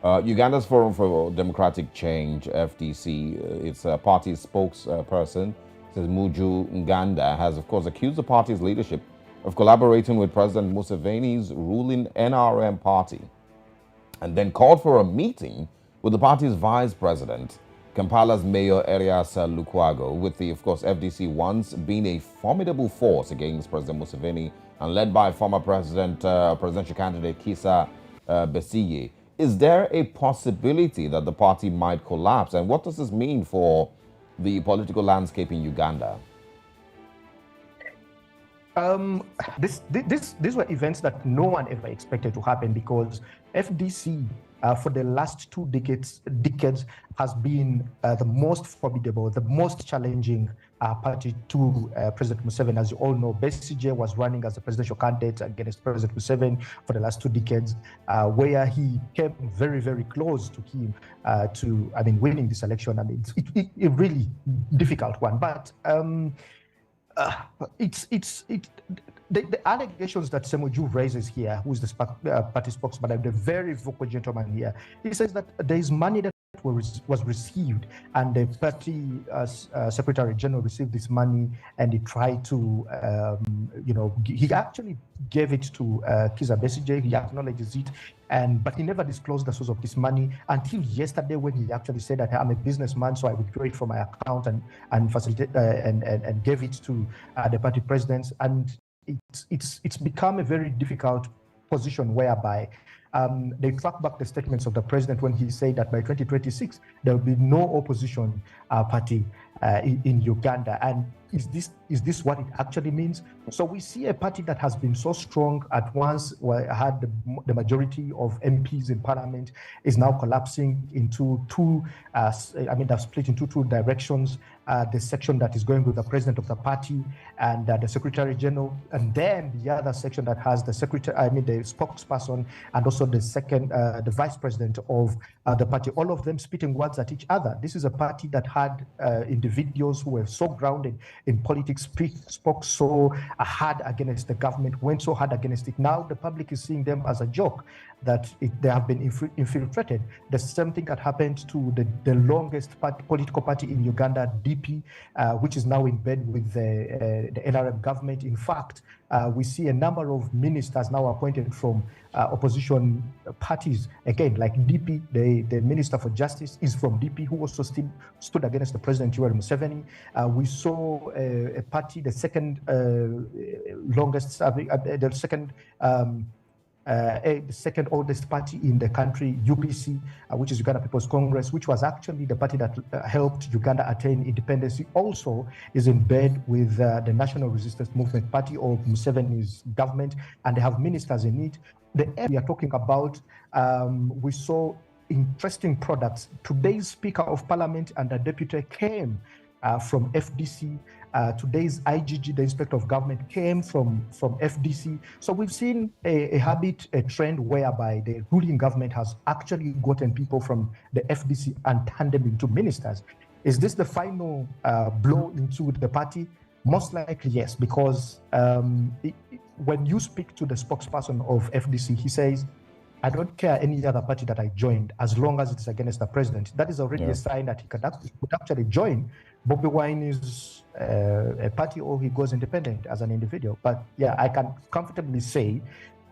Speaker 2: Uganda's Forum for Democratic Change, FDC, its party spokesperson, says Muju Nganda has, of course, accused the party's leadership of collaborating with President Museveni's ruling NRM party, and then called for a meeting with the party's vice president, Kampala's Mayor Erias Lukwago, with the, of course, FDC once being a formidable force against President Museveni and led by former presidential candidate Kizza Besigye. Is there a possibility that the party might collapse? And what does this mean for the political landscape in Uganda?
Speaker 8: These were events that no one ever expected to happen, because FDC for the last two decades has been the most formidable, the most challenging party to President Museveni. As you all know, Besigye was running as a presidential candidate against President Museveni for the last 2 decades, where he came very, very close to him winning this election. I mean, it's a really difficult one, but the allegations that Semoju raises here, who is the party spokesman, the very vocal gentleman here, he says that there is money that was received, and the party secretary general received this money, and he tried to, he actually gave it to Kizza Besigye. He acknowledges it, but he never disclosed the source of this money until yesterday, when he actually said that I'm a businessman, so I withdrew it from my account and facilitate and gave it to the party presidents. And it's become a very difficult position whereby they track back the statements of the president when he said that by 2026 there will be no opposition party in Uganda. And is this what it actually means? So we see a party that has been so strong at once, had the majority of MPs in parliament, is now collapsing into two. They've split into two directions. The section that is going with the president of the party and the secretary general, and then the other section that has the the spokesperson, and also the vice president of the party. All of them spitting words at each other. This is a party that had individuals who were so grounded in politics, spoke so hard against the government, went so hard against it. Now the public is seeing them as a joke, that they have been infiltrated. The same thing that happened to the longest political party in Uganda, DP, which is now in bed with the NRM government. In fact, we see a number of ministers now appointed from opposition parties. Again, like DP, the Minister for Justice is from DP, who also stood against the President Yoweri Museveni. We saw a party, the second longest, the second oldest party in the country, UPC, which is Uganda People's Congress, which was actually the party that helped Uganda attain independence, also is in bed with the National Resistance Movement Party of Museveni's government, and they have ministers in it. The area we are talking about, we saw interesting products. Today's Speaker of Parliament and the Deputy came from FDC. Today's IGG, the Inspector of Government, came from FDC. So we've seen a trend whereby the ruling government has actually gotten people from the FDC and turned them into ministers. Is this the final blow into the party? Most likely, yes, because when you speak to the spokesperson of FDC, he says, I don't care any other party that I joined as long as it's against the president. That is already a sign that he could actually join Bobi Wine's a party, or he goes independent as an individual. But yeah, I can comfortably say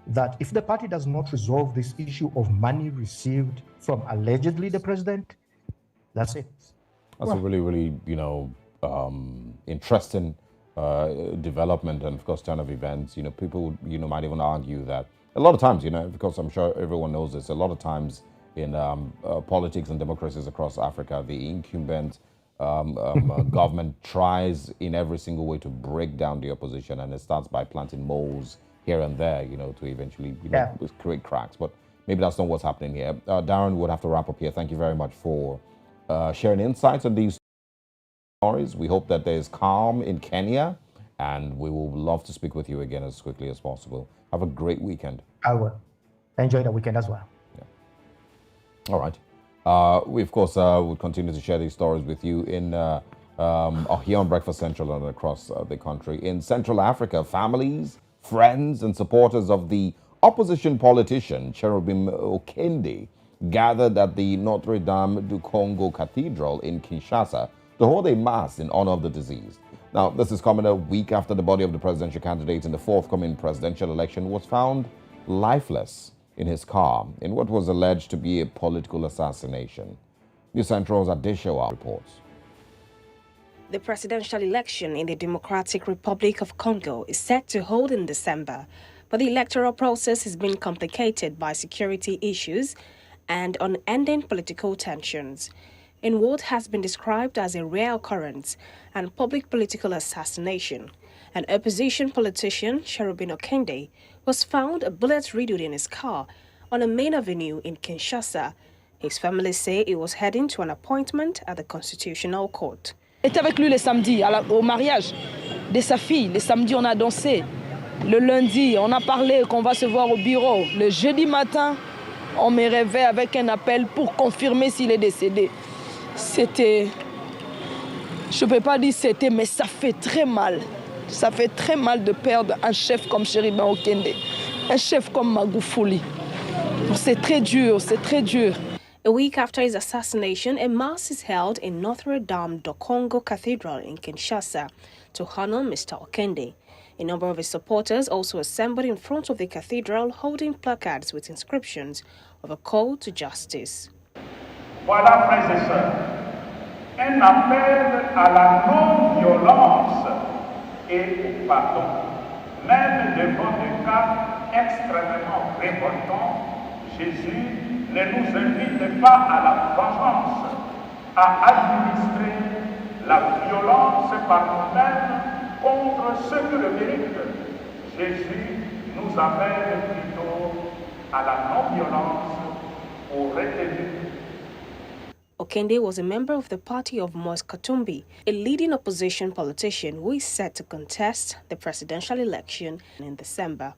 Speaker 8: that if the party does not resolve this issue of money received from allegedly the president, that's it.
Speaker 2: That's a really, really, interesting development, and of course, turn of events. People, might even argue that a lot of times, because I'm sure everyone knows this, a lot of times in politics and democracies across Africa, the incumbent government tries in every single way to break down the opposition, and it starts by planting moles here and there, to eventually create cracks. But maybe that's not what's happening here. Darren, would have to wrap up here. Thank you very much for sharing insights on these stories. We hope that there's calm in Kenya, and we will love to speak with you again as quickly as possible. Have a great weekend.
Speaker 8: I will. Enjoy the weekend as well.
Speaker 2: Yeah. All right. We, of course, will continue to share these stories with you in here on Breakfast Central and across the country. In Central Africa, families, friends, and supporters of the opposition politician Cherubim Okende gathered at the Notre Dame du Congo Cathedral in Kinshasa to hold a mass in honor of the deceased. Now, this is coming a week after the body of the presidential candidate in the forthcoming presidential election was found lifeless in his car in what was alleged to be a political assassination. News Central's Adeshewa reports.
Speaker 10: The presidential election in the Democratic Republic of Congo is set to hold in December, but the electoral process has been complicated by security issues and unending political tensions. In what has been described as a rare occurrence and public political assassination, an opposition politician, Cherubim Okende, was found a bullet riddled in his car on a main avenue in Kinshasa. His family say he was heading to an appointment at the Constitutional Court.
Speaker 11: J'étais avec lui le samedi au mariage de sa fille. Le samedi, on a dansé. Le lundi, on a parlé qu'on va se voir au bureau. Le jeudi matin, on me réveille avec un appel pour confirmer s'il est décédé. C'était... Je ne peux pas dire c'était, mais ça fait très mal. Ça fait très mal de perdre un chef comme Chéribin Okende, un chef comme Magoufouli. C'est très dur, c'est très dur.
Speaker 10: A week after his assassination, a mass is held in Notre Dame do Congo Cathedral in Kinshasa to honor Mr. Okende. A number of his supporters also assembled in front of the cathedral holding placards with inscriptions of a call to justice.
Speaker 12: Voilà, frères et sœurs, un appel à la non-violence et au pardon. Même devant des cas extrêmement révoltants, Jésus ne nous invite pas à la vengeance, à administrer la violence par nous-mêmes contre ceux qui le méritent. Jésus nous appelle plutôt à la non-violence, au retenue.
Speaker 10: Okende was a member of the party of Moise Katumbi, a leading opposition politician who is set to contest the presidential election in December.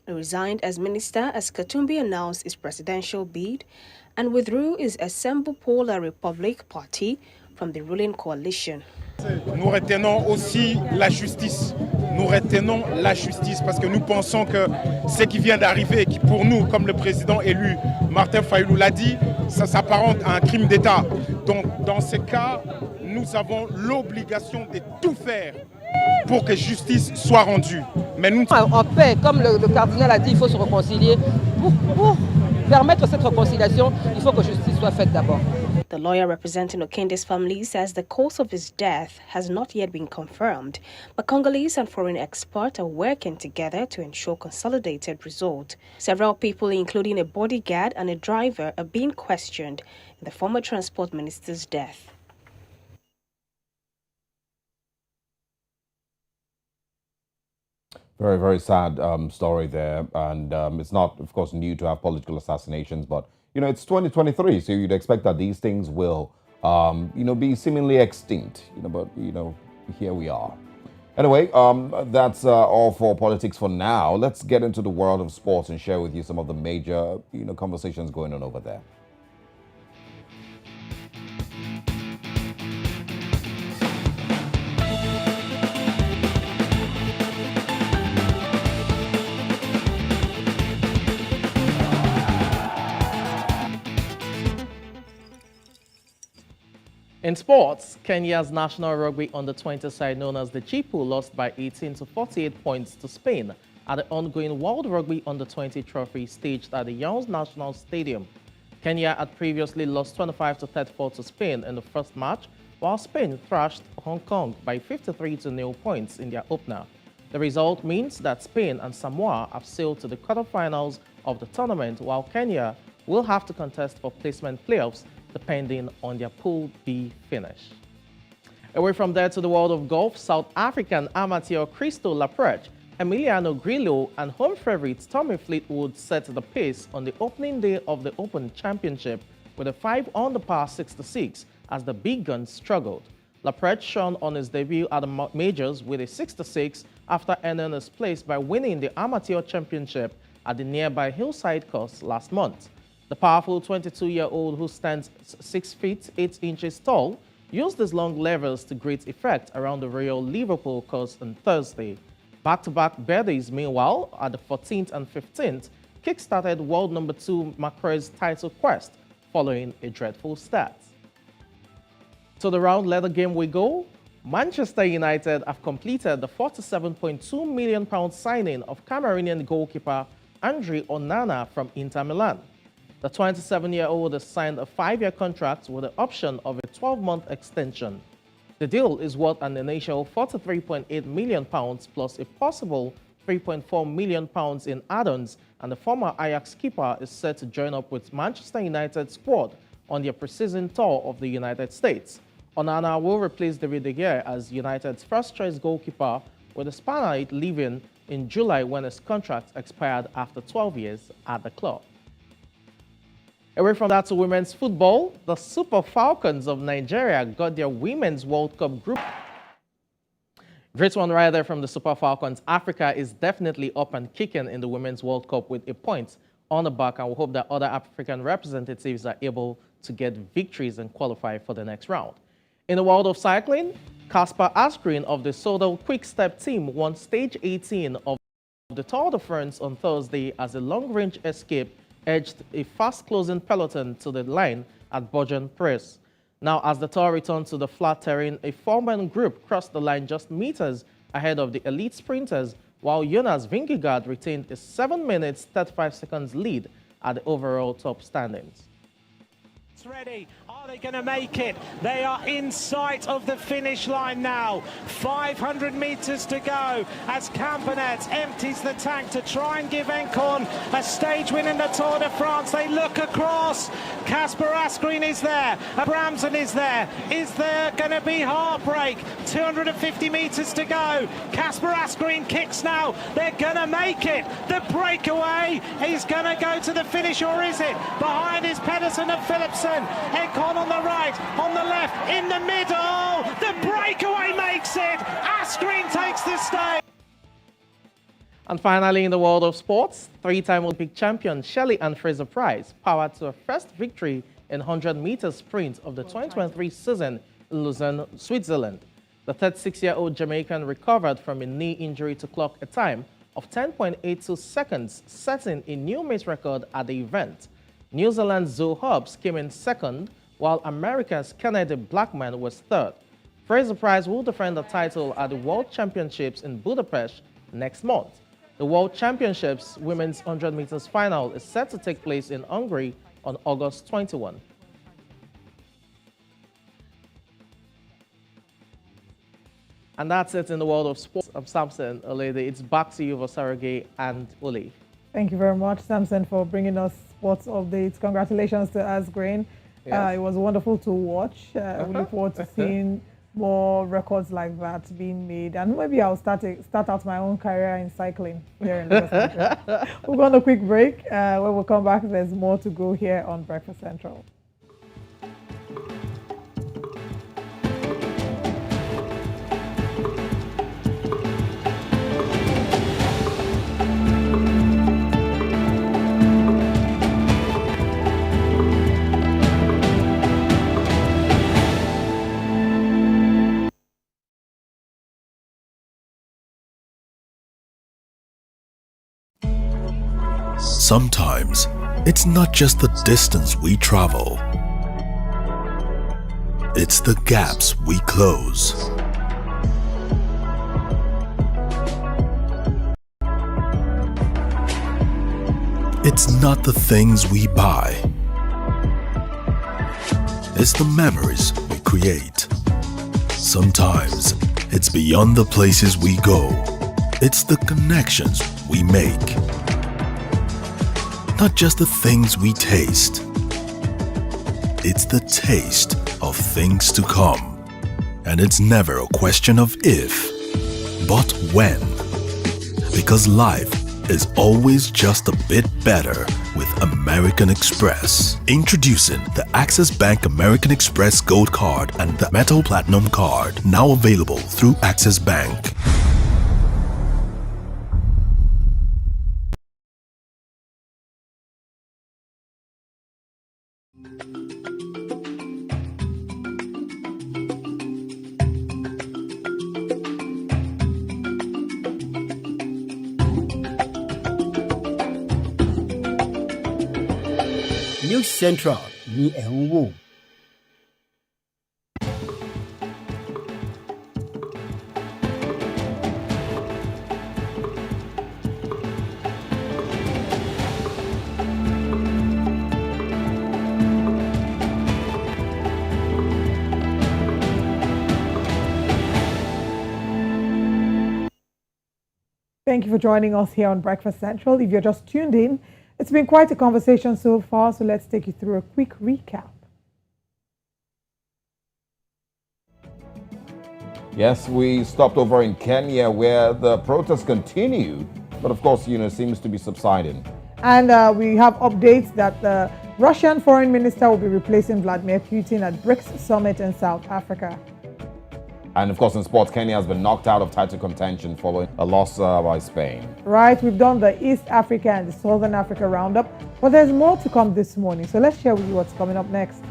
Speaker 10: He resigned as minister as Katumbi announced his presidential bid and withdrew his Assemble pour la République party from the ruling coalition.
Speaker 13: Nous retenons aussi la justice. Nous retenons la justice parce que nous pensons que ce qui vient d'arriver, qui pour nous, comme le président élu Martin Fayulu l'a dit, ça s'apparente à un crime d'État. Donc dans ce cas, nous avons l'obligation de tout faire pour que justice soit rendue. Mais nous...
Speaker 11: En paix, comme le cardinal a dit, il faut se réconcilier. Pour permettre cette réconciliation, il faut que justice soit faite d'abord.
Speaker 10: The lawyer representing Okende's family says the cause of his death has not yet been confirmed, but Congolese and foreign experts are working together to ensure consolidated result. Several people, including a bodyguard and a driver, are being questioned in the former transport minister's death.
Speaker 2: Very, very sad story there. And it's not, of course, new to have political assassinations, but, you know, it's 2023, so you'd expect that these things will, you know, be seemingly extinct, you know, but, you know, here we are. Anyway, that's all for politics for now. Let's get into the world of sports and share with you some of the major, you know, conversations going on over there.
Speaker 14: In sports, Kenya's national rugby under-20 side known as the Chipu lost by 18 to 48 points to Spain at the ongoing World Rugby Under-20 trophy staged at the Yawns National Stadium. Kenya had previously lost 25 to 34 to Spain in the first match, while Spain thrashed Hong Kong by 53 to 0 points in their opener. The result means that Spain and Samoa have sailed to the quarterfinals of the tournament, while Kenya will have to contest for placement playoffs depending on their Pool B finish. Away from there to the world of golf, South African amateur Christo Laprech, Emiliano Grillo, and home favourites Tommy Fleetwood set the pace on the opening day of the Open Championship with a 5-under par 66 as the big guns struggled. Laprech shone on his debut at the majors with a 66 after earning his place by winning the amateur championship at the nearby Hillside course last month. The powerful 22-year-old, who stands 6 feet 8 inches tall, used his long levers to great effect around the Royal Liverpool course on Thursday. Back-to-back birdies, meanwhile, at the 14th and 15th, kick-started world number 2 Macrae's title quest following a dreadful start. To the round leather game we go. Manchester United have completed the £47.2 million signing of Cameroonian goalkeeper Andre Onana from Inter Milan. The 27-year-old has signed a 5-year contract with the option of a 12-month extension. The deal is worth an initial £43.8 million plus a possible £3.4 million in add-ons, and the former Ajax keeper is set to join up with Manchester United squad on their preseason tour of the United States. Onana will replace David De Gea as United's first-choice goalkeeper, with the Spaniard leaving in July when his contract expired after 12 years at the club. Away from that to women's football, the Super Falcons of Nigeria got their Women's World Cup group. Great one right there from the Super Falcons. Africa is definitely up and kicking in the Women's World Cup with a point on the back, and we hope that other African representatives are able to get victories and qualify for the next round. In the world of cycling, Casper Asgreen of the Sodal Quick Step team won stage 18 of the Tour de France on Thursday as a long-range escape edged a fast-closing peloton to the line at Bourg-en-Bresse. Now, as the Tour returned to the flat terrain, a four-man group crossed the line just meters ahead of the elite sprinters, while Jonas Vingegaard retained a 7 minutes 35 seconds lead at the overall top standings.
Speaker 15: It's ready. Are they going to make it? They are in sight of the finish line now. 500 meters to go as Campenet empties the tank to try and give Encon a stage win in the Tour de France. They look across. Casper Asgreen is there. Bramson is there. Is there going to be heartbreak? 250 meters to go. Casper Asgreen kicks now. They're going to make it. The breakaway is going to go to the finish, or is it? Behind is Pedersen and Philipsen. Encon on the right, on the left, in the middle. The breakaway makes it. Asgreen takes the stage.
Speaker 14: And finally, in the world of sports, three-time Olympic champion Shelley Ann Fraser-Pryce powered to her first victory in 100-meter sprint of the 2023 season in Lausanne, Switzerland. The 36-year-old Jamaican recovered from a knee injury to clock a time of 10.82 seconds, setting a new Mace record at the event. New Zealand's Zoe Hobbs came in second, while America's Kennedy Blackman was third. Fraser-Pryce will defend the title at the World Championships in Budapest next month. The World Championships Women's 100 meters final is set to take place in Hungary on August 21. And that's it in the world of sports. I'm Samson Olede. It's back to you, Vasarage and Uli.
Speaker 1: Thank you very much, Samson, for bringing us sports updates. Congratulations to Asgreen.
Speaker 14: Yes.
Speaker 1: It was wonderful to watch. We look forward to seeing more records like that being made. And maybe I'll start out my own career in cycling here in Lagos Central. We'll go on a quick break. When we come back, there's more to go here on Breakfast Central.
Speaker 16: Sometimes, it's not just the distance we travel. It's the gaps we close. It's not the things we buy. It's the memories we create. Sometimes, it's beyond the places we go. It's the connections we make. Not just the things we taste. It's the taste of things to come. And it's never a question of if, but when. Because life is always just a bit better with American Express. Introducing the Access Bank American Express Gold Card and the Metal Platinum Card, now available through Access Bank.
Speaker 17: News Central ní ẹ̀ ń wò.
Speaker 1: Thank you for joining us here on Breakfast Central. If you're just tuned in, it's been quite a conversation so far, so let's take you through a quick recap.
Speaker 2: Yes, we stopped over in Kenya where the protests continued, but of course, seems to be subsiding.
Speaker 1: And we have updates that the Russian Foreign Minister will be replacing Vladimir Putin at BRICS Summit in South Africa.
Speaker 2: And of course, in sports, Kenya has been knocked out of title contention following a loss by Spain.
Speaker 1: Right, we've done the East Africa and the Southern Africa roundup, but there's more to come this morning. So let's share with you what's coming up next.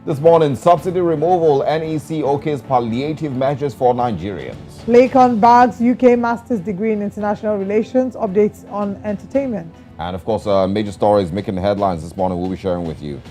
Speaker 2: This morning, subsidy removal, NEC OK's palliative measures for Nigerians.
Speaker 1: Lakon bags UK Master's degree in International Relations, updates on entertainment.
Speaker 2: And of course, major stories making the headlines this morning we'll be sharing with you.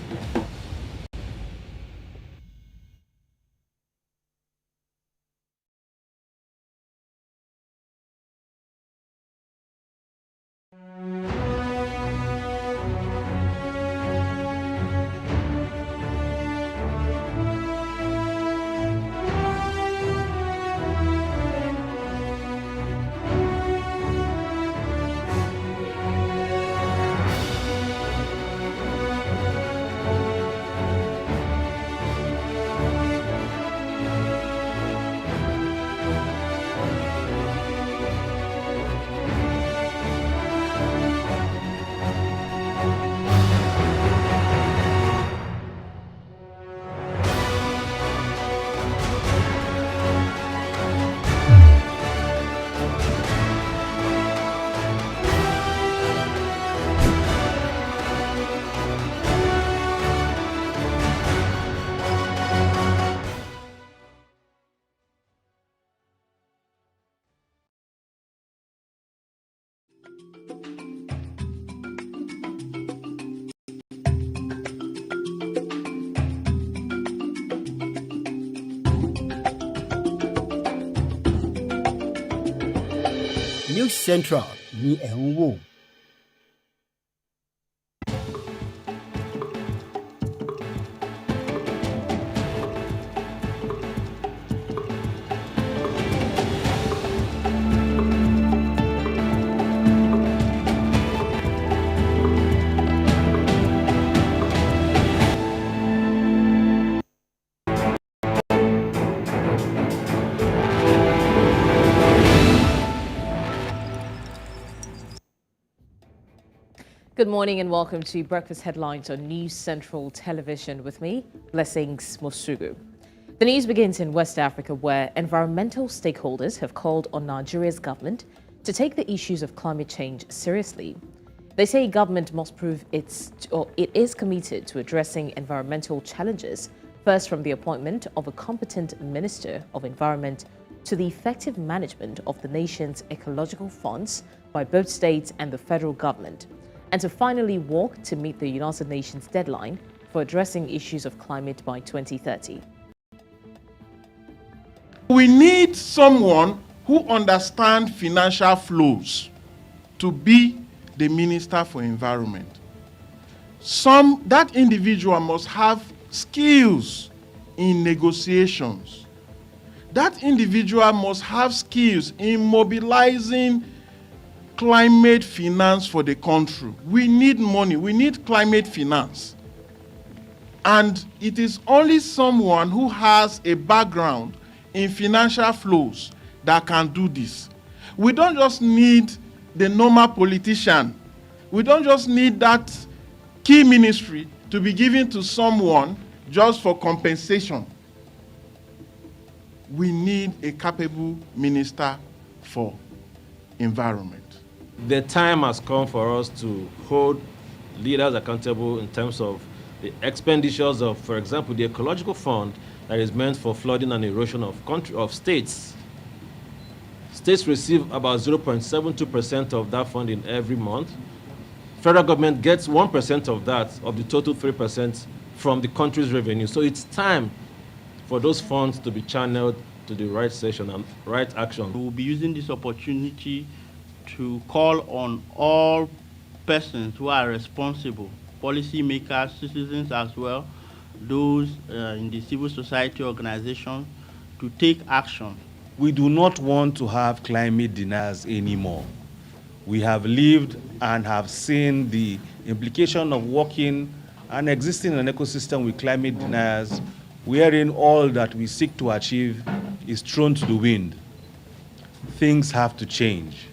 Speaker 17: News Central ní ẹ̀ ń wò.
Speaker 18: Good morning and welcome to Breakfast Headlines on News Central Television with me, Blessings Mosugu. The news begins in West Africa, where environmental stakeholders have called on Nigeria's government to take the issues of climate change seriously. They say government must prove it is committed to addressing environmental challenges, first from the appointment of a competent Minister of Environment to the effective management of the nation's ecological funds by both states and the federal government, and to finally work to meet the United Nations deadline for addressing issues of climate by 2030.
Speaker 13: We need someone who understands financial flows to be the Minister for Environment. That individual must have skills in negotiations. That individual must have skills in mobilizing climate finance for the country. We need money. We need climate finance. And it is only someone who has a background in financial flows that can do this. We don't just need the normal politician. We don't just need that key ministry to be given to someone just for compensation. We need a capable minister for environment.
Speaker 19: The time has come for us to hold leaders accountable in terms of the expenditures of, for example, the ecological fund that is meant for flooding and erosion of states. States receive about 0.72% of that funding every month. Federal government gets 1% of that, of the total 3% from the country's revenue. So it's time for those funds to be channeled to the right session and right action.
Speaker 20: We will be using this opportunity to call on all persons who are responsible, policymakers, citizens as well, those in the civil society organization, to take action.
Speaker 21: We do not want to have climate deniers anymore. We have lived and have seen the implication of working and existing in an ecosystem with climate deniers, wherein all that we seek to achieve is thrown to the wind. Things have to change.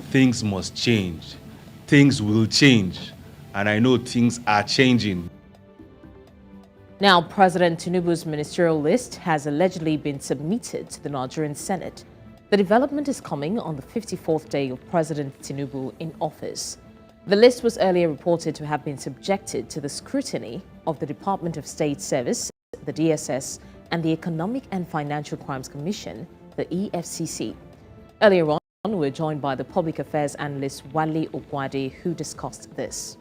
Speaker 21: Things must change. Things will change. and I know things are changing.
Speaker 18: Now, President Tinubu's ministerial list has allegedly been submitted to the Nigerian Senate. The development is coming on the 54th day of President Tinubu in office. The list was earlier reported to have been subjected to the scrutiny of the Department of State Service, the DSS, and the Economic and Financial Crimes Commission, the EFCC. Earlier on, we were joined by the public affairs analyst Wale Okwade, who discussed this.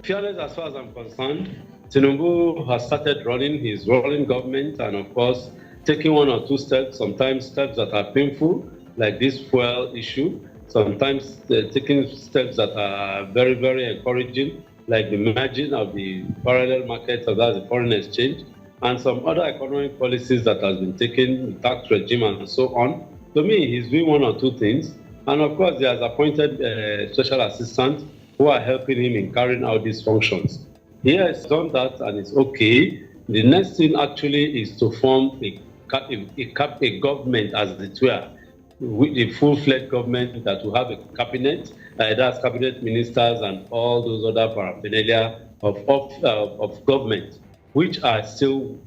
Speaker 4: Fearless, as far as I'm concerned, Tinubu has started running his rolling government and, of course, taking one or two steps, sometimes steps that are painful, like this fuel issue, sometimes taking steps that are very, very encouraging, like the merging of the parallel markets, so that's the foreign exchange, and some other economic policies that has been taken, the tax regime and so on. To me, he's doing one or two things. And of course, he has appointed special assistants who are helping him in carrying out these functions. He has done that and it's okay. The next thing actually is to form a government, as it were, with a full-fledged government that will have a cabinet, that's cabinet ministers and all those other paraphernalia of government, which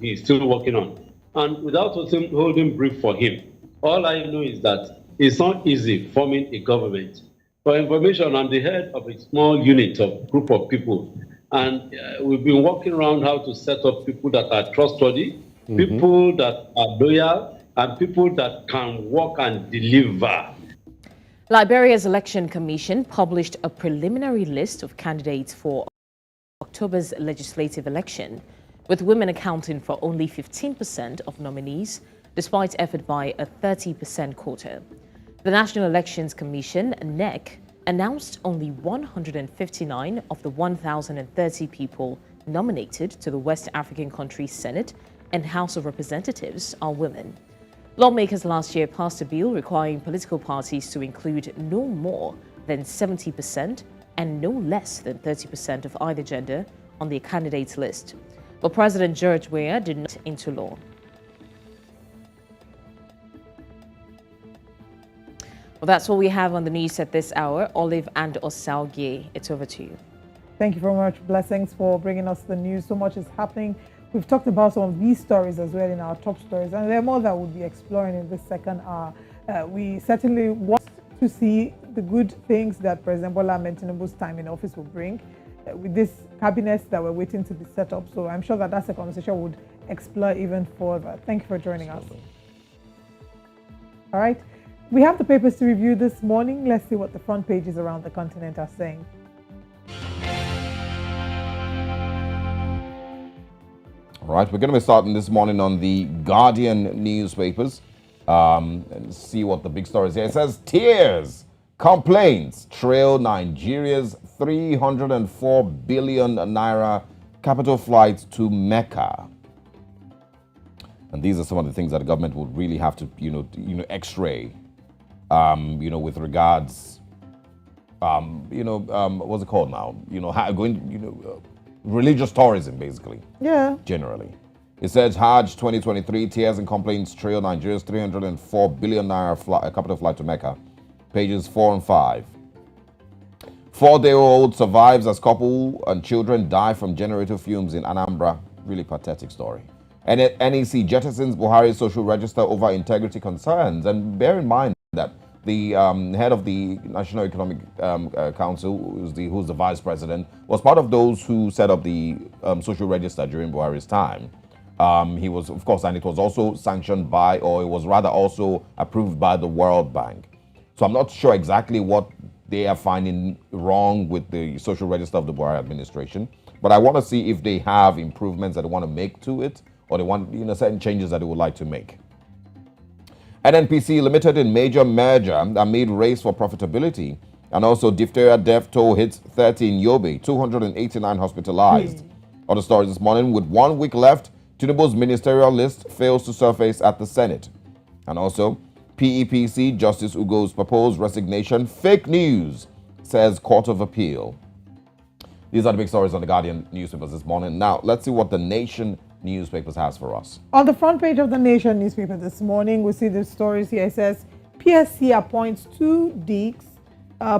Speaker 4: he's still working on. And without holding brief for him, all I know is that it's not easy forming a government. For information, I'm the head of a small unit of group of people. And we've been working around how to set up people that are trustworthy, people that are loyal, and people that can work and deliver.
Speaker 18: Liberia's Election Commission published a preliminary list of candidates for October's legislative election, with women accounting for only 15% of nominees, despite effort by a 30% quota. The National Elections Commission, NEC, announced only 159 of the 1,030 people nominated to the West African country's Senate and House of Representatives are women. Lawmakers last year passed a bill requiring political parties to include no more than 70% and no less than 30% of either gender on their candidates list. But President George Weah did not into law. Well, that's all we have on the news at this hour. Olive and Osalgie, it's over to you.
Speaker 1: Thank you very much. Blessings for bringing us the news. So much is happening. We've talked about some of these stories as well in our top stories, and there are more that we'll be exploring in this second hour. We certainly want to see the good things that President Bola Ahmed Tinubu's time in office will bring with this cabinet that we're waiting to be set up. So I'm sure that that's a conversation we would explore even further. Thank you for joining us. All right. We have the papers to review this morning. Let's see what the front pages around the continent are saying.
Speaker 2: All right, we're going to be starting this morning on the Guardian newspapers and see what the big story is here. It says, tears, complaints trail Nigeria's 304 billion naira capital flight to Mecca. And these are some of the things that the government would really have to, x-ray. With regards, what's it called now? Religious tourism, basically.
Speaker 1: Yeah.
Speaker 2: Generally. It says Hajj 2023, tears and complaints trail Nigeria's 304 billion naira capital flight to Mecca. Pages 4 and 5. 4-day-old survives as couple and children die from generator fumes in Anambra. Really pathetic story. And NEC jettisons Buhari's social register over integrity concerns. And bear in mind that the head of the National Economic Council, who's the vice president, was part of those who set up the social register during Buhari's time. He was, of course, and it was also sanctioned by, or it was rather also approved by the World Bank. So I'm not sure exactly what they are finding wrong with the social register of the Buhari administration, but I want to see if they have improvements that they want to make to it, or they want certain changes that they would like to make. NNPC Limited in major merger amid race for profitability, and also diphtheria death toll hits 30 in Yobe, 289 hospitalized. Other stories this morning: with 1 week left, Tinubu's ministerial list fails to surface at the Senate. And also, PEPC Justice Ugo's proposed resignation fake news, says Court of Appeal. These are the big stories on the Guardian newspapers this morning. Now, let's see what the Nation newspapers has for us.
Speaker 1: On the front page of the Nation newspaper this morning, we see the stories here. It says PSC appoints 2 DIGs,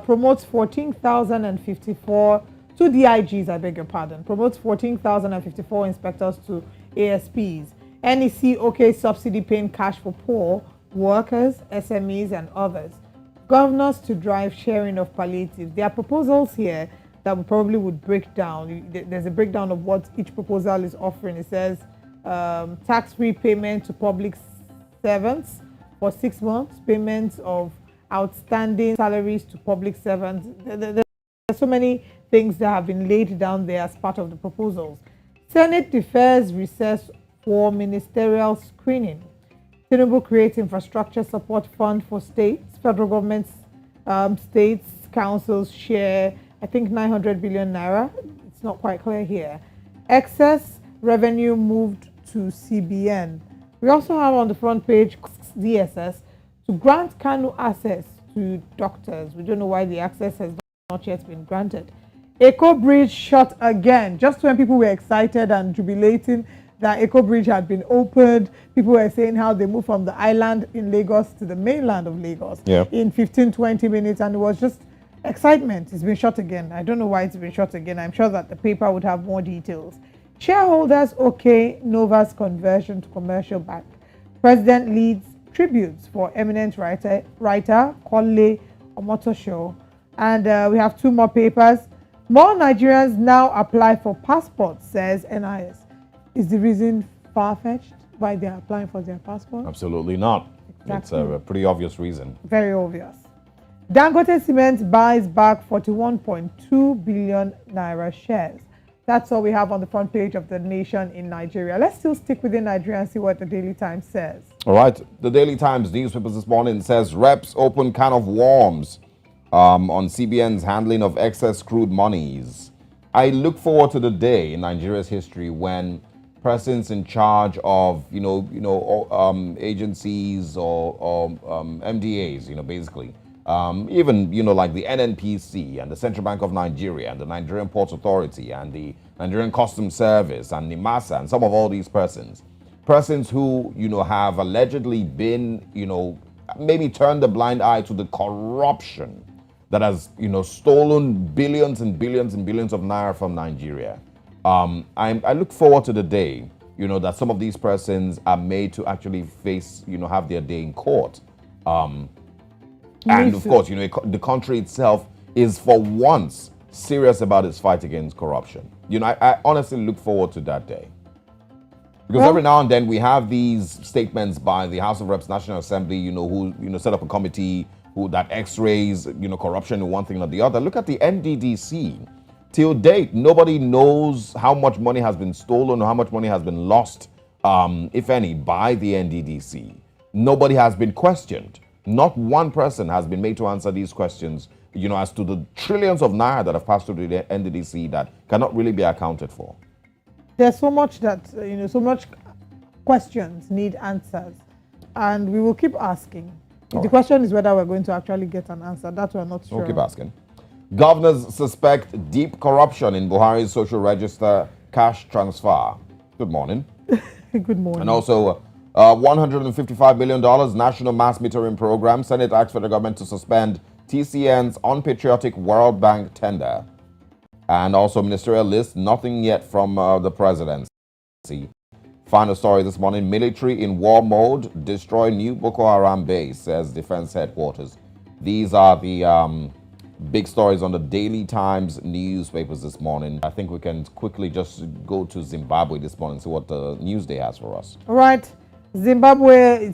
Speaker 1: promotes 14,054 2 DIGs, I beg your pardon, promotes 14,054 inspectors to ASPs. NEC OK subsidy paying cash for poor workers, SMEs and others. Governors to drive sharing of palliatives. There are proposals here that we probably would break down. There's a breakdown of what each proposal is offering. It says tax-free payment to public servants for 6 months, payments of outstanding salaries to public servants. There's so many things that have been laid down there as part of the proposals. Senate defers recess for ministerial screening. Tinubu creates infrastructure support fund for states. Federal government, states, councils share, I think, 900 billion naira. It's not quite clear here. Excess revenue moved to CBN. We also have on the front page DSS to grant Kanu access to doctors. We don't know why the access has not yet been granted. Eco Bridge shut again. Just when people were excited and jubilating that Eco Bridge had been opened, people were saying how they moved from the island in Lagos to the mainland of Lagos in 15-20 minutes, and it was just excitement. It's been shut again. I don't know why it's been shut again. I'm sure that the paper would have more details. Shareholders okay Nova's conversion to commercial bank. President leads tributes for eminent writer Kole Omotosho. And we have 2 more papers. More Nigerians now apply for passports, says NIS. Is the reason far-fetched why they're applying for their passport?
Speaker 2: Absolutely not.
Speaker 1: Exactly.
Speaker 2: It's a pretty obvious reason.
Speaker 1: Very obvious. Dangote Cement buys back 41.2 billion naira shares. That's all we have on the front page of The Nation in Nigeria. Let's still stick within Nigeria and see what the Daily Times says.
Speaker 2: All right. The Daily Times newspapers this morning says reps open can of worms on CBN's handling of excess crude monies. I look forward to the day in Nigeria's history when persons in charge of, agencies or MDAs, basically, even, like the NNPC and the Central Bank of Nigeria and the Nigerian Ports Authority and the Nigerian Customs Service and NIMASA and some of all these persons who, have allegedly been, maybe turned a blind eye to the corruption that has, stolen billions and billions and billions of naira from Nigeria. I look forward to the day, that some of these persons are made to actually face, have their day in court. And of course, the country itself is for once serious about its fight against corruption. I honestly look forward to that day. Because every now and then we have these statements by the House of Reps National Assembly, who, set up a committee that x-rays, corruption and one thing or the other. Look at the NDDC. Till date, nobody knows how much money has been stolen or how much money has been lost, if any, by the NDDC. Nobody has been questioned. Not one person has been made to answer these questions, as to the trillions of naira that have passed through the NDDC that cannot really be accounted for.
Speaker 1: There's so much that, so much questions need answers. And we will keep asking. The question is whether we're going to actually get an answer. That we're not sure.
Speaker 2: We'll keep asking. Governors suspect deep corruption in Buhari's social register cash transfer. Good morning.
Speaker 1: Good morning.
Speaker 2: And also, $155 million national mass metering program. Senate asks federal government to suspend TCN's unpatriotic World Bank tender. And also ministerial list, nothing yet from the presidency. Final story this morning, military in war mode, destroy new Boko Haram base, says Defense Headquarters. These are the big stories on the Daily Times newspapers this morning. I think we can quickly just go to Zimbabwe this morning and see what the Newsday has for us.
Speaker 1: All right. Zimbabwe,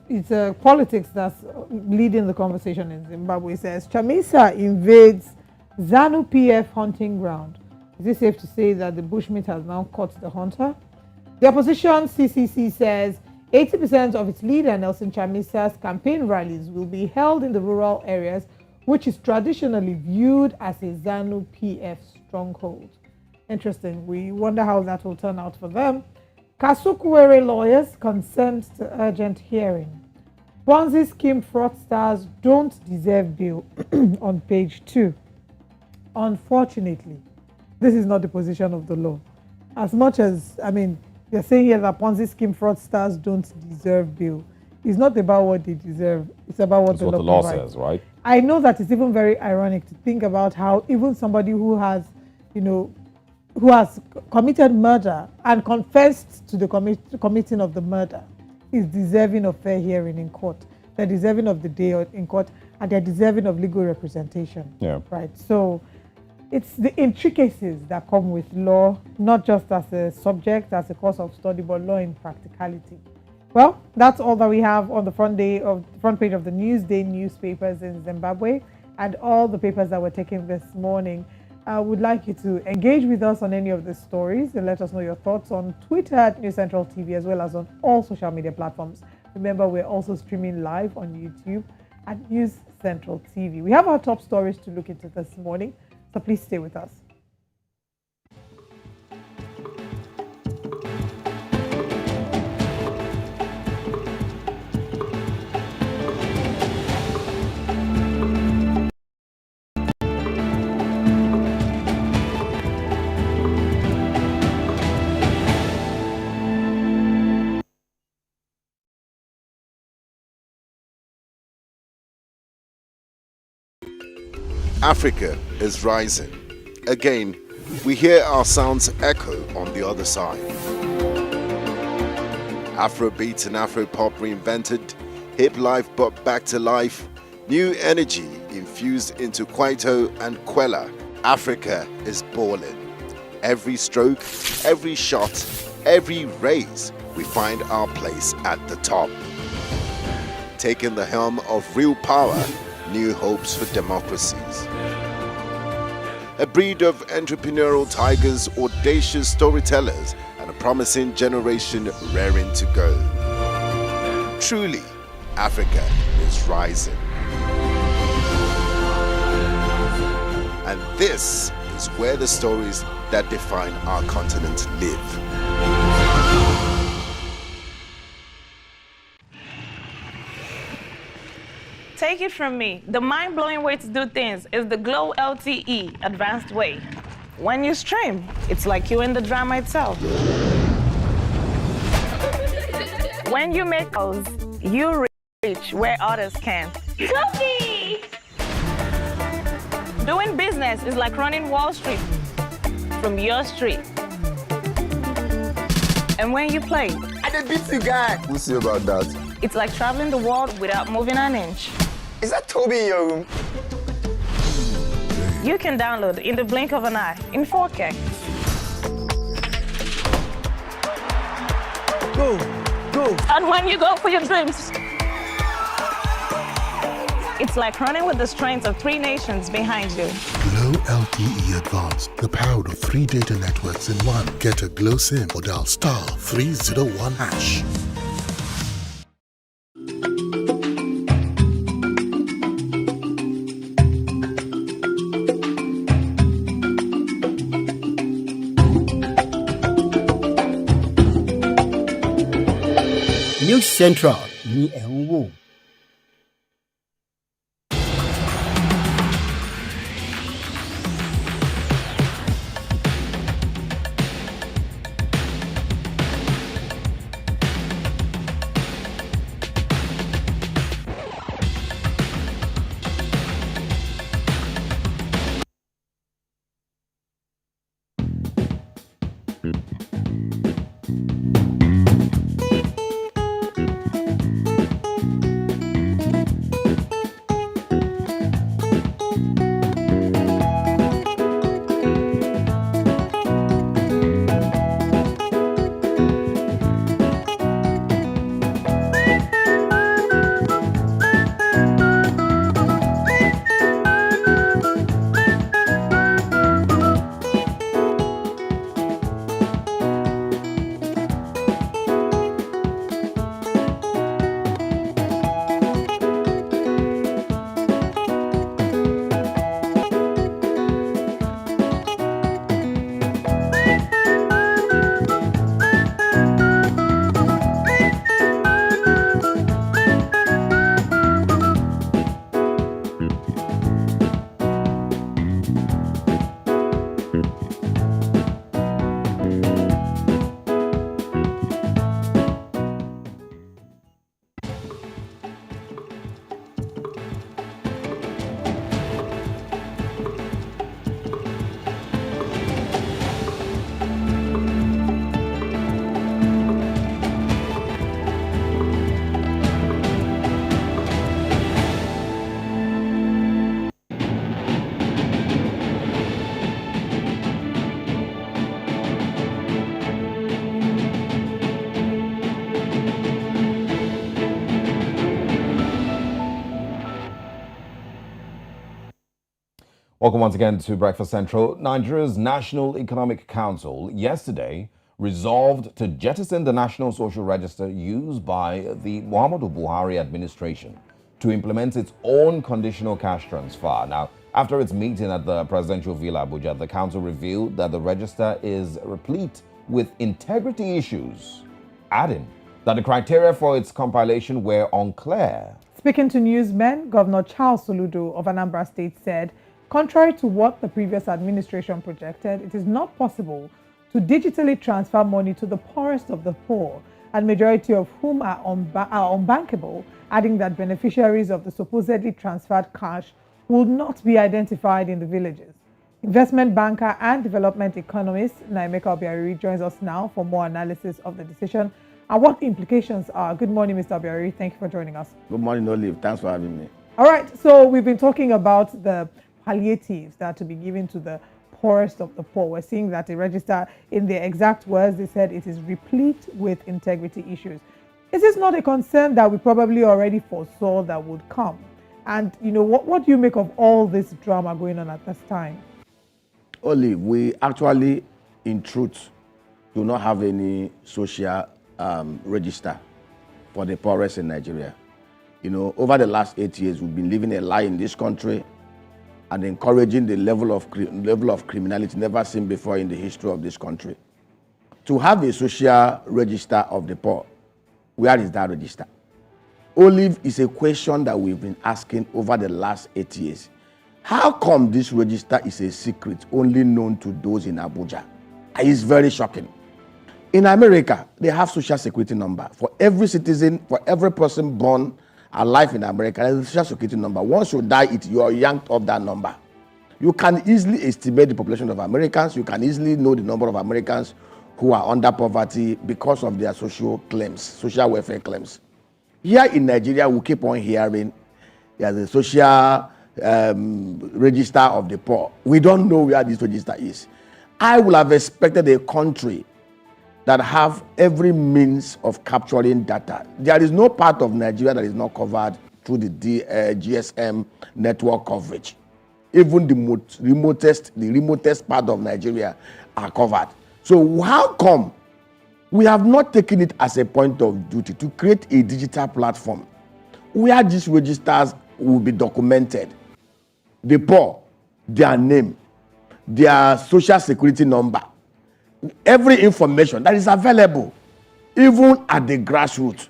Speaker 1: it's politics that's leading the conversation in Zimbabwe. It says Chamisa invades ZANU-PF hunting ground. Is it safe to say that the bushmeat has now caught the hunter? The opposition CCC says 80% of its leader Nelson Chamisa's campaign rallies will be held in the rural areas, which is traditionally viewed as a ZANU-PF stronghold. Interesting. We wonder how that will turn out for them. Kasukuwere lawyers consent to urgent hearing. Ponzi scheme fraudsters don't deserve bail on page 2. Unfortunately, this is not the position of the law. As much as, they're saying here that Ponzi scheme fraudsters don't deserve bail. is not about what they deserve. It's about what
Speaker 2: That's
Speaker 1: the
Speaker 2: what the
Speaker 1: law
Speaker 2: law
Speaker 1: provides.
Speaker 2: says, right?
Speaker 1: I know that it's even very ironic to think about how even somebody who has, who has committed murder and confessed to the committing of the murder is deserving of fair hearing in court. They're deserving of the day in court, and they're deserving of legal representation.
Speaker 2: Yeah.
Speaker 1: Right. So it's the intricacies that come with law, not just as a subject, as a course of study, but law in practicality. Well, that's all that we have on the front page of the Newsday newspapers in Zimbabwe and all the papers that were taken this morning. I would like you to engage with us on any of the stories and let us know your thoughts on Twitter at News Central TV, as well as on all social media platforms. Remember, we're also streaming live on YouTube at News Central TV. We have our top stories to look into this morning, so please stay with us.
Speaker 3: Africa is rising. Again, we hear our sounds echo on the other side. Afrobeat and Afropop reinvented, hip life brought back to life, new energy infused into Kwaito and Kwela. Africa is balling. Every stroke, every shot, every raise, we find our place at the top. Taking the helm of real power, new hopes for democracies. A breed of entrepreneurial tigers, audacious storytellers, and a promising generation raring to go. Truly, Africa is rising. And this is where the stories that define our continent live.
Speaker 5: Take it from me, the mind-blowing way to do things is the Glow LTE advanced way. When you stream, it's like you're in the drama itself. When you make calls, you reach where others can't. Sophie! Doing business is like running Wall Street from your street. And when you play,
Speaker 22: I did beat the guy. We'll see about that.
Speaker 5: It's like traveling the world without moving an inch.
Speaker 22: Is that Toby in your room?
Speaker 5: You can download in the blink of an eye in 4K. Go. And when you go for your dreams, it's like running with the strength of 3 nations behind you.
Speaker 23: Glow LTE Advanced, the power of 3 data networks in one. Get a Glow SIM or dial *301#.
Speaker 17: News Central ní ẹ̀ ń wò.
Speaker 2: Welcome once again to Breakfast Central. Nigeria's National Economic Council yesterday resolved to jettison the National Social Register used by the Muhammadu Buhari administration to implement its own conditional cash transfer. Now, after its meeting at the Presidential Villa Abuja, the council revealed that the register is replete with integrity issues, adding that the criteria for its compilation were unclear.
Speaker 1: Speaking to newsmen, Governor Charles Soludo of Anambra State said, contrary to what the previous administration projected, it is not possible to digitally transfer money to the poorest of the poor, and majority of whom are unbankable, adding that beneficiaries of the supposedly transferred cash will not be identified in the villages. Investment banker and development economist Naimeka Obiariri joins us now for more analysis of the decision and what the implications are. Good morning, Mr. Obiariri. Thank you for joining us.
Speaker 6: Good morning, Olive. Thanks for having me.
Speaker 1: All right, so we've been talking about the palliatives that are to be given to the poorest of the poor. We're seeing that the register, in their exact words, they said it is replete with integrity issues. Is this not a concern that we probably already foresaw that would come? And, you know, what do you make of all this drama going on at this time?
Speaker 6: Olive, we actually, in truth, do not have any social register for the poorest in Nigeria. You know, over the last 8 years, we've been living a lie in this country and encouraging the level of criminality never seen before in the history of this country. To have a social register of the poor, where is that register? Olive, is a question that we've been asking over the last 8 years. How come this register is a secret only known to those in Abuja? It's very shocking. In America, they have social security number. For every citizen, for every person born alive in America, there's a social security number. Once you die, you are yanked off that number. You can easily estimate the population of Americans. You can easily know the number of Americans who are under poverty because of their social claims, social welfare claims. Here in Nigeria, we keep on hearing there's a social register of the poor. We don't know where this register is. I would have expected a country that have every means of capturing data. There is no part of Nigeria that is not covered through the GSM network coverage. Even the remotest part of Nigeria are covered. So how come we have not taken it as a point of duty to create a digital platform where these registers will be documented? The poor, their name, their social security number, every information that is available, even at the grassroots.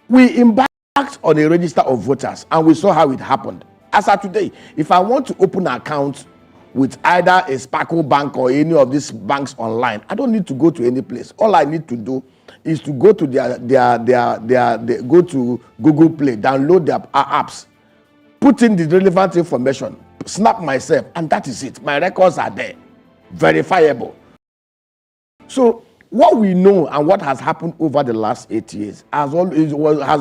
Speaker 6: We embarked on a register of voters and we saw how it happened. As of today, if I want to open an account with either a Sparkle Bank or any of these banks online, I don't need to go to any place. All I need to do is to go to go to Google Play, download their apps, put in the relevant information, snap myself, and that is it. My records are there, verifiable. So what we know and what has happened over the last 8 years has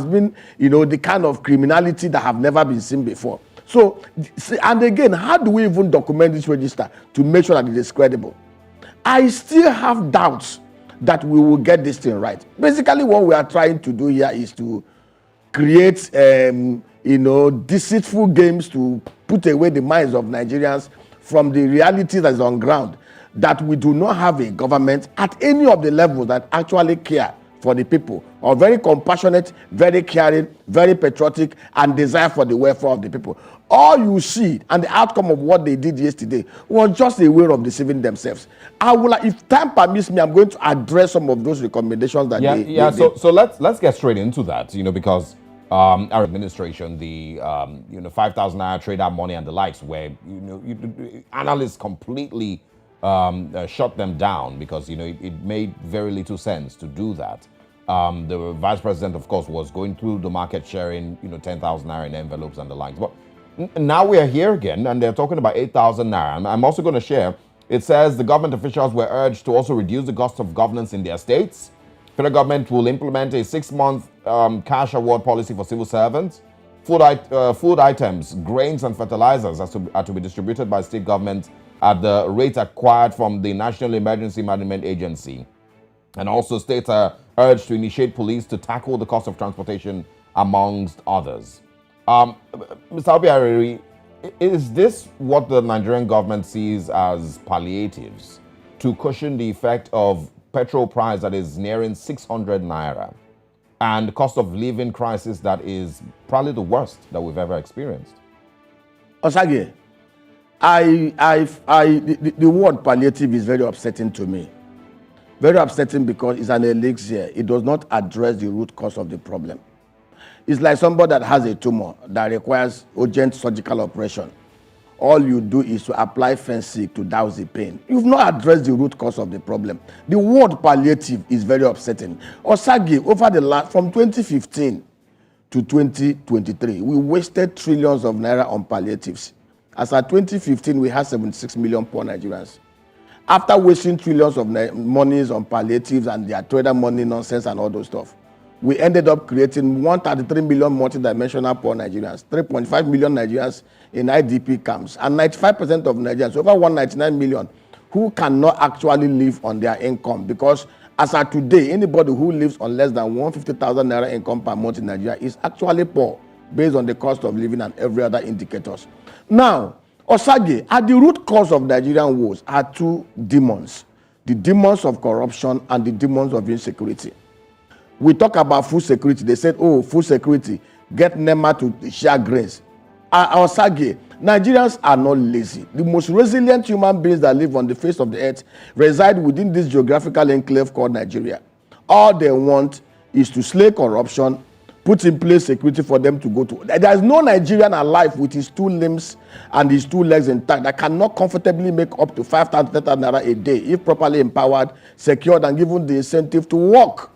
Speaker 6: been, you know, the kind of criminality that have never been seen before. So, and again, how do we even document this register to make sure that it is credible? I still have doubts that we will get this thing right. Basically, what we are trying to do here is to create, you know, deceitful games to put away the minds of Nigerians from the reality that is on ground, that we do not have a government at any of the levels that actually care for the people, or very compassionate, very caring, very patriotic, and desire for the welfare of the people. All you see and the outcome of what they did yesterday was just a way of deceiving themselves. I will, if time permits me, I'm going to address some of those recommendations that
Speaker 2: So let's get straight into that, you know, because our administration, the 5,000 naira trader money and the likes, where analysts completely shut them down because it made very little sense to do that. The vice president, of course, was going through the market sharing 10,000 naira in envelopes and the likes. But now we are here again, and they're talking about 8,000 naira. And I'm also going to share. It says the government officials were urged to also reduce the cost of governance in their states. Federal government will implement a 6-month cash award policy for civil servants. Food items, grains, and fertilizers are to be distributed by state governments at the rate acquired from the National Emergency Management Agency. And also states are urged to initiate police to tackle the cost of transportation, amongst others. Mr. Obiariri, Is this what the Nigerian government sees as palliatives to cushion the effect of petrol price that is nearing 600 naira and cost of living crisis that is probably the worst that we've ever experienced?
Speaker 6: Osage, the word palliative is very upsetting to me. Very upsetting because it's an elixir. It does not address the root cause of the problem. It's like somebody that has a tumor that requires urgent surgical operation. All you do is to apply Fensic to douse the pain. You've not addressed the root cause of the problem. The word palliative is very upsetting. Osage, over the last, from 2015 to 2023, we wasted trillions of naira on palliatives. As at 2015, we had 76 million poor Nigerians. After wasting trillions of monies on palliatives and their trader money nonsense and all those stuff, we ended up creating 133 million multidimensional poor Nigerians, 3.5 million Nigerians in IDP camps, and 95% of Nigerians, over 199 million, who cannot actually live on their income. Because as of today, anybody who lives on less than 150,000 naira income per month in Nigeria is actually poor, based on the cost of living and every other indicators. Now, Osage, at the root cause of Nigerian woes are two demons: the demons of corruption and the demons of insecurity. We talk about food security. They said, oh, food security, get NEMA to share grains. Osage, Nigerians are not lazy. The most resilient human beings that live on the face of the earth reside within this geographical enclave called Nigeria. All they want is to slay corruption, put in place security for them to go to. There is no Nigerian alive with his two limbs and his two legs intact that cannot comfortably make up to 5,000 naira a day if properly empowered, secured, and given the incentive to work.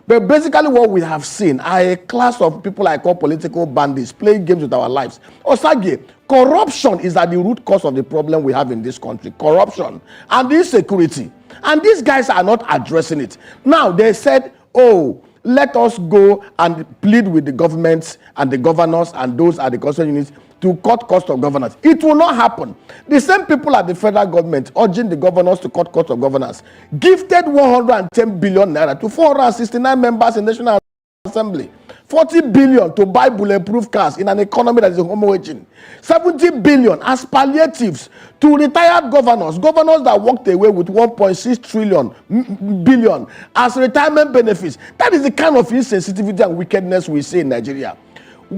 Speaker 6: But basically what we have seen are a class of people I call political bandits playing games with our lives. Osage, corruption is at the root cause of the problem we have in this country. Corruption and insecurity. And these guys are not addressing it. Now they said, oh, let us go and plead with the governments and the governors and those at the concerned units to cut cost of governance. It will not happen. The same people at the federal government urging the governors to cut cost of governance gifted 110 billion naira to 469 members in National Assembly. 40 billion to buy bulletproof cars in an economy that is homogeneous. 70 billion as palliatives to retired governors that walked away with 1.6 billion as retirement benefits. That is the kind of insensitivity and wickedness we see in Nigeria.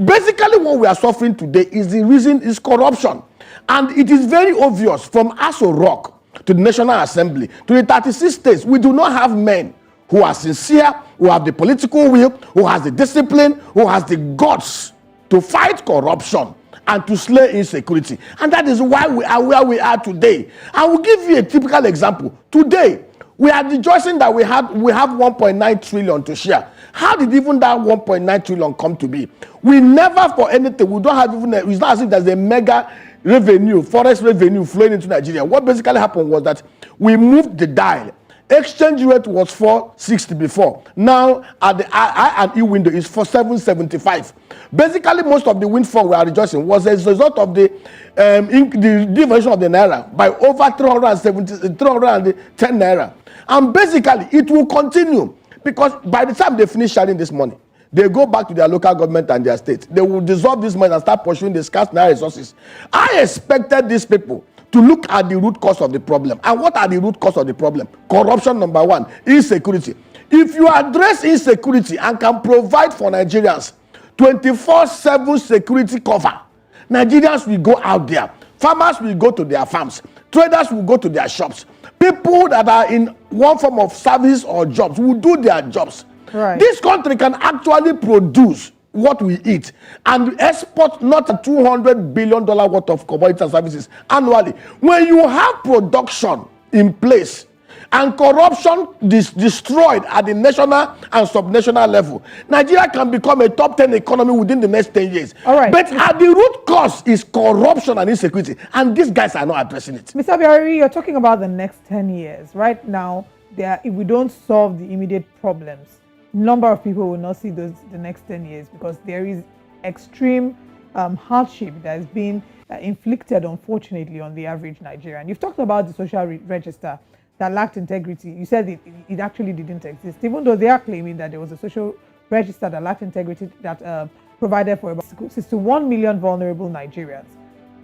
Speaker 6: Basically, what we are suffering today is the reason is corruption. And it is very obvious from Aso Rock to the National Assembly to the 36 states, we do not have men who are sincere, who have the political will, who has the discipline, who has the guts to fight corruption and to slay insecurity. And that is why we are where we are today. I will give you a typical example. Today, we are rejoicing that we have 1.9 trillion to share. How did even that 1.9 trillion come to be? We never for anything, we don't have even, it's not as if there's a mega revenue, forex revenue flowing into Nigeria. What basically happened was that we moved the dial. Exchange rate was 460 before. Now at the I&E window is for 775. Basically, most of the windfall we are rejoicing was as a result of the devaluation of the naira by over 310 naira. And basically, it will continue because by the time they finish sharing this money, they go back to their local government and their state. They will dissolve this money and start pursuing the scarce naira resources. I expected these people to look at the root cause of the problem. And what are the root cause of the problem? Corruption, number one. Insecurity. If you address insecurity and can provide for Nigerians 24/7 security cover, Nigerians will go out there. Farmers will go to their farms. Traders will go to their shops. People that are in one form of service or jobs will do their jobs.
Speaker 1: Right.
Speaker 6: This country can actually produce what we eat and export not a $200 billion worth of commodities and services annually. When you have production in place and corruption destroyed at the national and subnational level, Nigeria can become a top 10 economy within the next 10 years.
Speaker 1: All right.
Speaker 6: But at the root cause is corruption and insecurity, and these guys are not addressing it.
Speaker 1: Mr. Biari, you're talking about the next 10 years. Right now, if we don't solve the immediate problems, number of people will not see the next 10 years because there is extreme hardship that is being inflicted, unfortunately, on the average Nigerian. You've talked about the social register that lacked integrity. You said it actually didn't exist, even though they are claiming that there was a social register that lacked integrity that provided for about 61 million vulnerable Nigerians.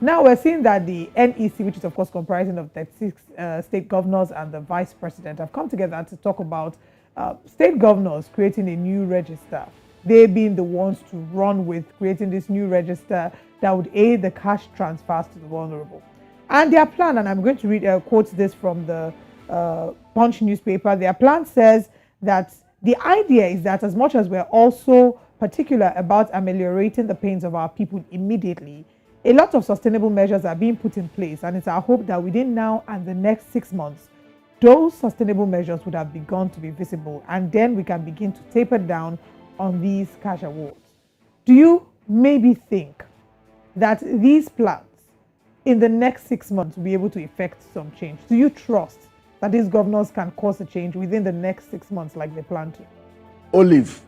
Speaker 1: Now we're seeing that the NEC, which is of course comprising of 36 state governors and the vice president, have come together to talk about state governors creating a new register. They being the ones to run with creating this new register that would aid the cash transfers to the vulnerable. And their plan, and I'm going to read quotes this from the Punch newspaper. Their plan says that the idea is that as much as we're also particular about ameliorating the pains of our people immediately, a lot of sustainable measures are being put in place, and it's our hope that within now and the next 6 months, those sustainable measures would have begun to be visible, and then we can begin to taper down on these cash awards. Do you maybe think that these plans in the next 6 months will be able to effect some change? Do you trust that these governors can cause a change within the next 6 months like they plan to?
Speaker 6: Olive,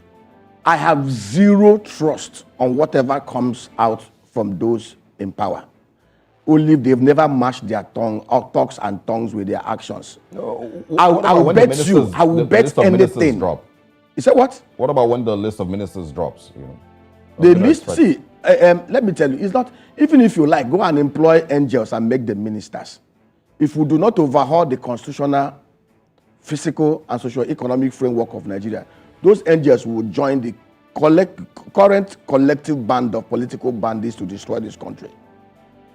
Speaker 6: I have zero trust on whatever comes out from those in power. Olive, they've never matched their tongue or talks and tongues with their actions. I will bet you, I will bet anything.
Speaker 2: Drop?
Speaker 6: You said what?
Speaker 2: What about when the list of ministers drops?
Speaker 6: The list, see, let me tell you, it's not, even if you like, go and employ angels and make them ministers. If we do not overhaul the constitutional, physical, and socio-economic framework of Nigeria, those angels will join the current collective band of political bandits to destroy this country.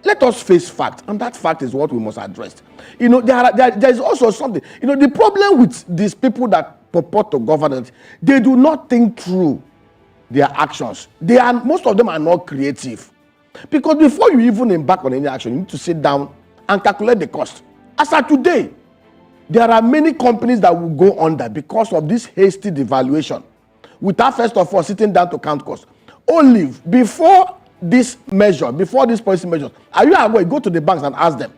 Speaker 6: Let us face fact, and that fact is what we must address. There is also something, the problem with these people that purport to governance, they do not think through their actions. Most of them are not creative. Because before you even embark on any action, you need to sit down and calculate the cost. As of today, there are many companies that will go under because of this hasty devaluation, without first of all sitting down to count costs. Olive, before this measure, before these policy measures, are you aware? Go to the banks and ask them.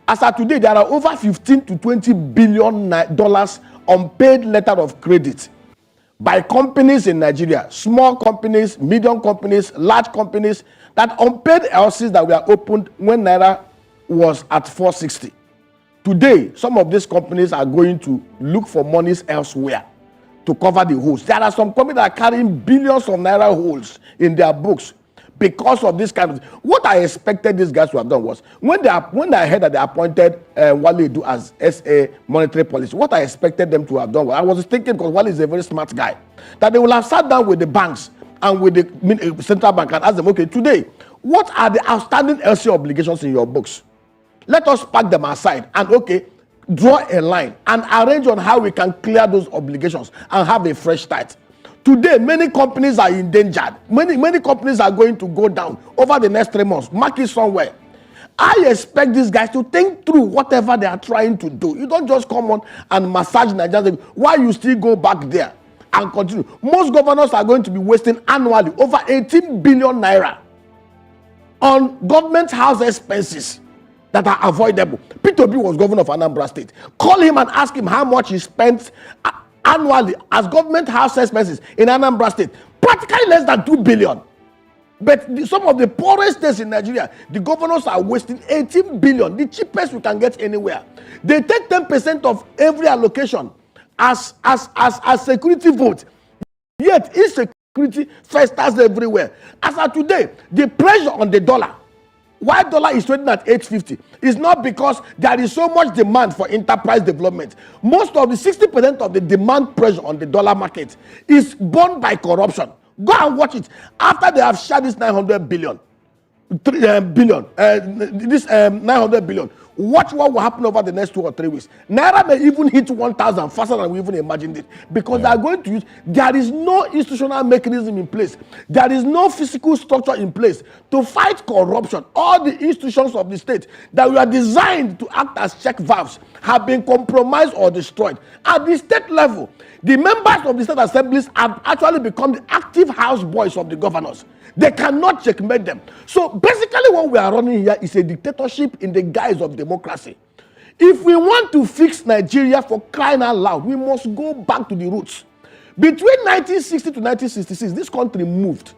Speaker 6: As of today, there are over $15 to $20 billion unpaid letter of credit by companies in Nigeria, small companies, medium companies, large companies, that unpaid LCs that were opened when Naira was at 460. Today, some of these companies are going to look for monies elsewhere to cover the holes. There are some companies that are carrying billions of Naira holes in their books because of this kind of. What I expected these guys to have done was, when I heard that they appointed Wale Edu as SA monetary policy, what I expected them to have done was, I was thinking, because Wale is a very smart guy, that they will have sat down with the banks and with the central bank and asked them, okay, today, what are the outstanding LC obligations in your books? Let us pack them aside and, okay, draw a line and arrange on how we can clear those obligations and have a fresh start. Today, many companies are endangered. Many companies are going to go down over the next 3 months. Mark it somewhere. I expect these guys to think through whatever they are trying to do. You don't just come on and massage Nigeria. Why you still go back there and continue? Most governors are going to be wasting annually over 18 billion naira on government house expenses that are avoidable. Peter Obi was governor of Anambra State. Call him and ask him how much he spent annually as government house expenses in Anambra State. Practically less than 2 billion. But some of the poorest states in Nigeria, the governors are wasting 18 billion, the cheapest we can get anywhere. They take 10% of every allocation as security vote. Yet insecurity festers everywhere. As of today, the pressure on the dollar, why dollar is trading at 850, is not because there is so much demand for enterprise development. Most of the 60% of the demand pressure on the dollar market is borne by corruption. Go and watch it. After they have shared this 900 billion, 900 billion, watch what will happen over the next 2 or 3 weeks. Naira may even hit 1,000 faster than we even imagined it, because they are going to use, there is no institutional mechanism in place. There is no physical structure in place to fight corruption. All the institutions of the state that were designed to act as check valves have been compromised or destroyed. At the state level, the members of the state assemblies have actually become the active houseboys of the governors. They cannot checkmate them. So basically what we are running here is a dictatorship in the guise of democracy. If we want to fix Nigeria, for crying out loud, we must go back to the roots. Between 1960 to 1966, this country moved.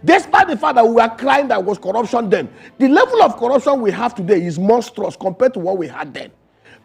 Speaker 6: Despite the fact that we were crying that was corruption then, the level of corruption we have today is monstrous compared to what we had then.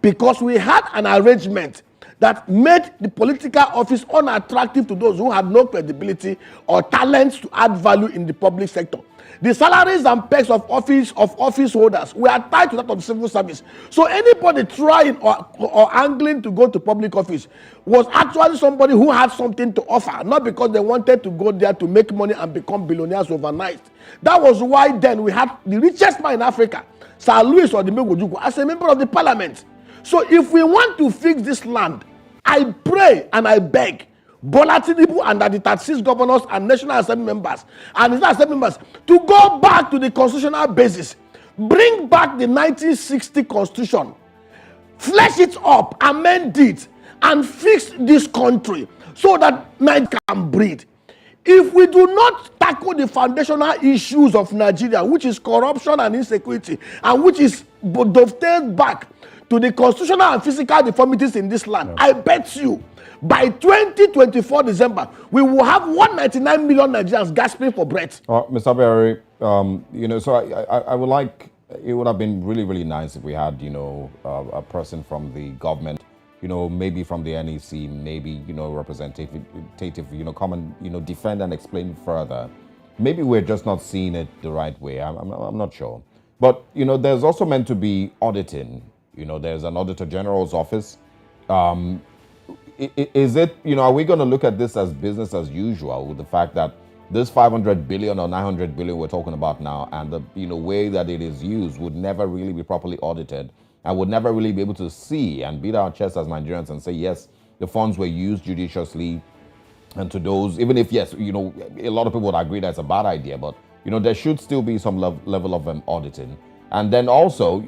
Speaker 6: Because we had an arrangement that made the political office unattractive to those who had no credibility or talents to add value in the public sector. The salaries and perks of office holders were tied to that of civil service. So anybody trying or angling to go to public office was actually somebody who had something to offer, not because they wanted to go there to make money and become billionaires overnight. That was why then we had the richest man in Africa, Sir Louis Odimegwu Ojukwu, as a member of the parliament. So if we want to fix this land, I pray and I beg Bola Tinubu and the 36 governors and National Assembly members and National Assembly members to go back to the constitutional basis, bring back the 1960 constitution, flesh it up, amend it, and fix this country so that Nigeria can breathe. If we do not tackle the foundational issues of Nigeria, which is corruption and insecurity, and which is dovetailed back to the constitutional and physical deformities in this land, I bet you by 2024 December, we will have 199 million Nigerians gasping for breath.
Speaker 2: Mr. Berry, so I would like, it would have been really, really nice if we had, a person from the government, maybe from the NEC, maybe, representative, come and, defend and explain further. Maybe we're just not seeing it the right way. I'm not sure. But, there's also meant to be auditing. There's an Auditor General's office. Is it, are we going to look at this as business as usual with the fact that this 500 billion or 900 billion we're talking about now and the way that it is used would never really be properly audited and would never really be able to see and beat our chests as Nigerians and say, yes, the funds were used judiciously, and to those, even if, yes, a lot of people would agree that's a bad idea, but, there should still be some level of auditing. And then also,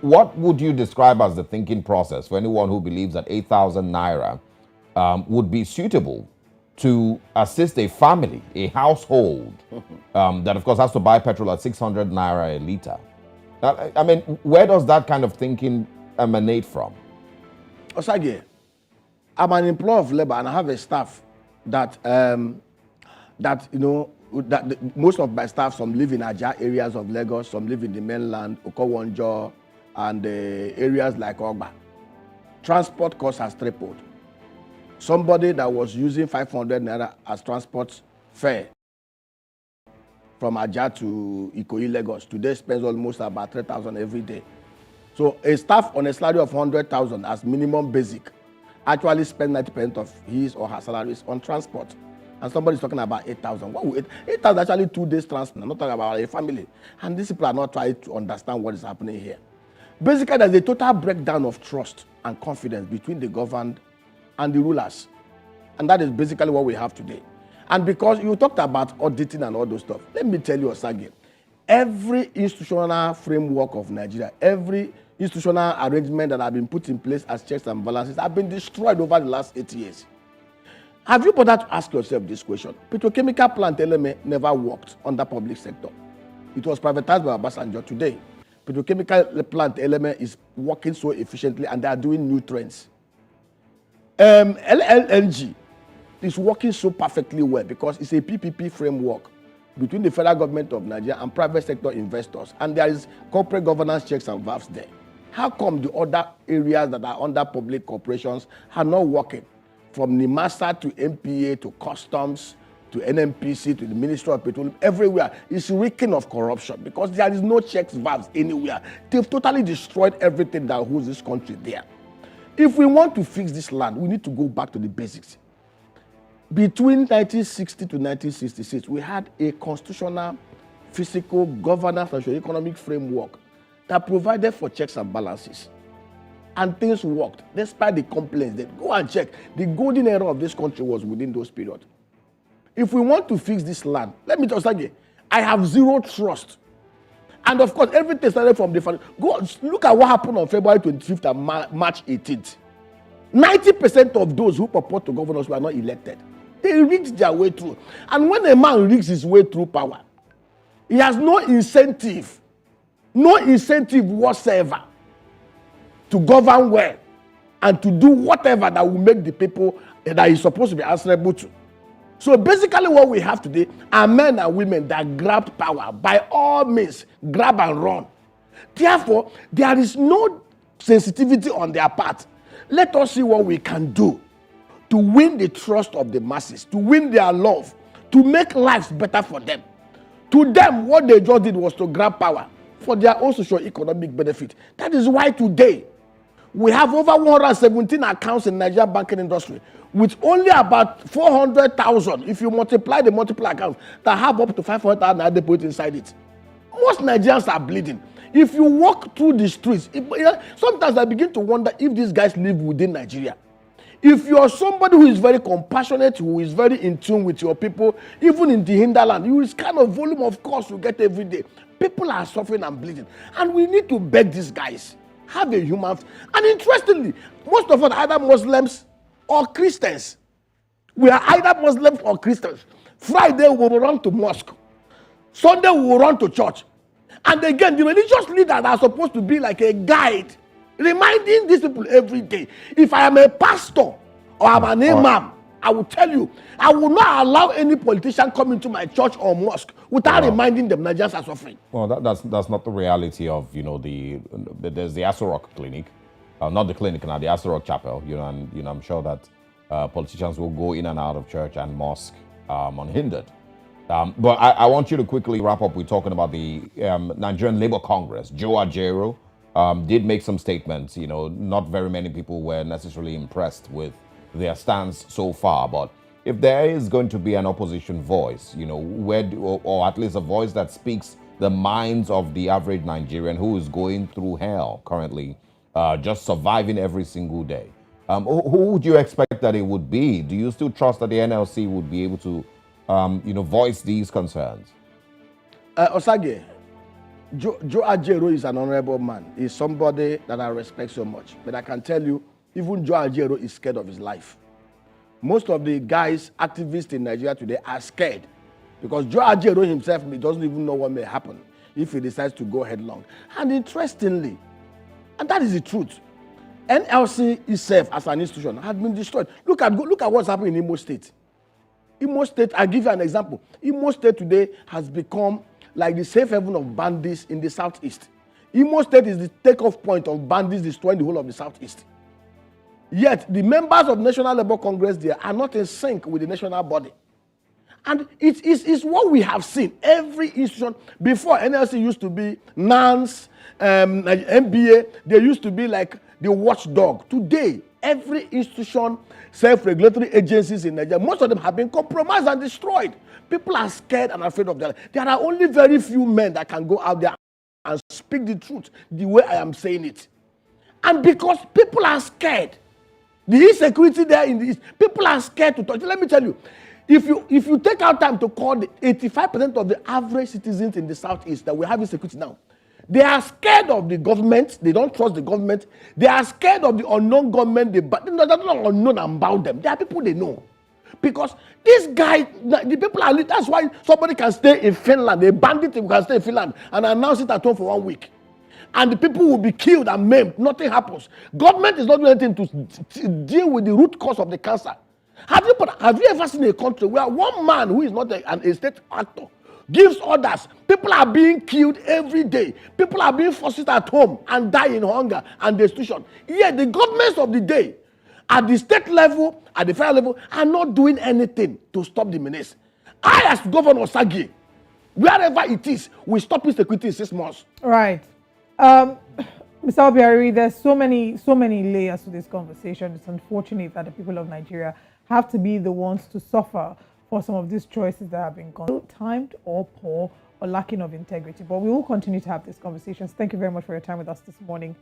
Speaker 2: what would you describe as the thinking process for anyone who believes that 8,000 naira would be suitable to assist a family, a household, that of course has to buy petrol at 600 naira a litre? I mean, where does that kind of thinking emanate from?
Speaker 6: Osage, I'm an employer of labor and I have a staff that, most of my staff, some live in Ajah areas of Lagos, some live in the mainland, Okowonjo, and areas like Ogba. Transport costs has tripled. Somebody that was using 500 naira as transport fare from Ajah to Ikoyi, Lagos, today spends almost about 3,000 every day. So a staff on a salary of 100,000 as minimum basic actually spends 90% of his or her salaries on transport. And somebody's talking about 8,000. What will 8,000 actually 2 days transport? I'm not talking about a family. And these people are not trying to understand what is happening here. Basically, there's a total breakdown of trust and confidence between the governed and the rulers. And that is basically what we have today. And because you talked about auditing and all those stuff, let me tell you, Osage, every institutional framework of Nigeria, every institutional arrangement that have been put in place as checks and balances have been destroyed over the last 8 years. Have you bothered to ask yourself this question? Petrochemical plant LMA never worked under public sector. It was privatized by Obasanjo. Today, petrochemical plant LMA is working so efficiently and they are doing new trends. LNG is working so perfectly well because it's a PPP framework between the federal government of Nigeria and private sector investors. And there is corporate governance checks and valves there. How come the other areas that are under public corporations are not working? From NIMASA to MPA to customs to NMPC to the Ministry of Petroleum, everywhere is reeking of corruption because there is no checks, valves anywhere. They've totally destroyed everything that holds this country there. If we want to fix this land, we need to go back to the basics. Between 1960 to 1966, we had a constitutional, physical, governance, and economic framework that provided for checks and balances. And things worked, despite the complaints. That go and check. The golden era of this country was within those periods. If we want to fix this land, let me just say, I have zero trust. And of course, everything started from the front. Go look at what happened on February 25th and March 18th. 90% of those who purport to govern us were not elected. They rigged their way through. And when a man rigs his way through power, he has no incentive whatsoever to govern well and to do whatever that will make the people that he's supposed to be answerable to. So basically what we have today are men and women that grabbed power. By all means, grab and run. Therefore, there is no sensitivity on their part. let us see what we can do to win the trust of the masses, to win their love, to make lives better for them. To them, what they just did was to grab power for their own socio-economic benefit. That is why today we have over 117 accounts in the Nigerian banking industry, with only about 400,000, if you multiply the multiple accounts, that have up to 500,000 naira deposit inside it. Most Nigerians are bleeding. If you walk through the streets, sometimes I begin to wonder if these guys live within Nigeria. If you are somebody who is very compassionate, who is very in tune with your people, even in the hinterland, you is kind of volume of course you get every day. People are suffering and bleeding. And we need to beg these guys, have a human. And interestingly, most of us are either Muslims or Christians. We are either Muslims or Christians. Friday we will run to mosque. Sunday we will run to church. And again, the religious leaders are supposed to be like a guide, reminding these people every day. If I am a pastor or I'm an imam, I will tell you, I will not allow any politician come into my church or mosque without reminding them Nigerians are suffering.
Speaker 2: Well, that's not the reality of, there's the Aso Rock Clinic, not the clinic now, the Aso Rock Chapel, and I'm sure that politicians will go in and out of church and mosque unhindered. But I want you to quickly wrap up with talking about the Nigerian Labour Congress. Joe Ajaero did make some statements. Not very many people were necessarily impressed with their stance so far. But if there is going to be an opposition voice, or at least a voice that speaks the minds of the average Nigerian who is going through hell currently, just surviving every single day, who would you expect that it would be? Do you still trust that the NLC would be able to voice these concerns?
Speaker 6: Osage, Joe Ajaero is an honorable man. He's somebody that I respect so much. But I can tell you, even Joe Ajaero is scared of his life. Most of the guys, activists in Nigeria today are scared because Joe Ajaero himself doesn't even know what may happen if he decides to go headlong. And interestingly, and that is the truth, NLC itself as an institution has been destroyed. Look at what's happening in Imo State. Imo State, I'll give you an example. Imo State today has become like the safe haven of bandits in the southeast. Imo State is the takeoff point of bandits destroying the whole of the southeast. Yet, the members of National Labour Congress there are not in sync with the national body. And it's what we have seen. Every institution, before NLC used to be NANS, MBA, they used to be like the watchdog. Today, every institution, self-regulatory agencies in Nigeria, most of them have been compromised and destroyed. People are scared and afraid of that. There are only very few men that can go out there and speak the truth the way I am saying it. And because people are scared, the insecurity there in the East, people are scared to talk. Let me tell you, if you take out time to call the 85% of the average citizens in the Southeast that we have insecurity now, they are scared of the government. They don't trust the government. They are scared of the unknown government. They're not unknown about them. They are people they know. Because this guy, the people are, that's why somebody can stay in Finland, a bandit can stay in Finland and announce it at home for 1 week. And the people will be killed and maimed. Nothing happens. Government is not doing anything to deal with the root cause of the cancer. Have you ever seen a country where one man who is not a state actor gives orders? People are being killed every day. People are being forced at home and die in hunger and destitution. Yet the governments of the day, at the state level, at the federal level, are not doing anything to stop the menace. I, as Governor Sagi, wherever it is, will stop insecurity in 6 months.
Speaker 1: Right. Mr. Obiari, there's so many layers to this conversation. It's unfortunate that the people of Nigeria have to be the ones to suffer for some of these choices that have been timed or poor or lacking of integrity. But we will continue to have these conversations. Thank you very much for your time with us this morning.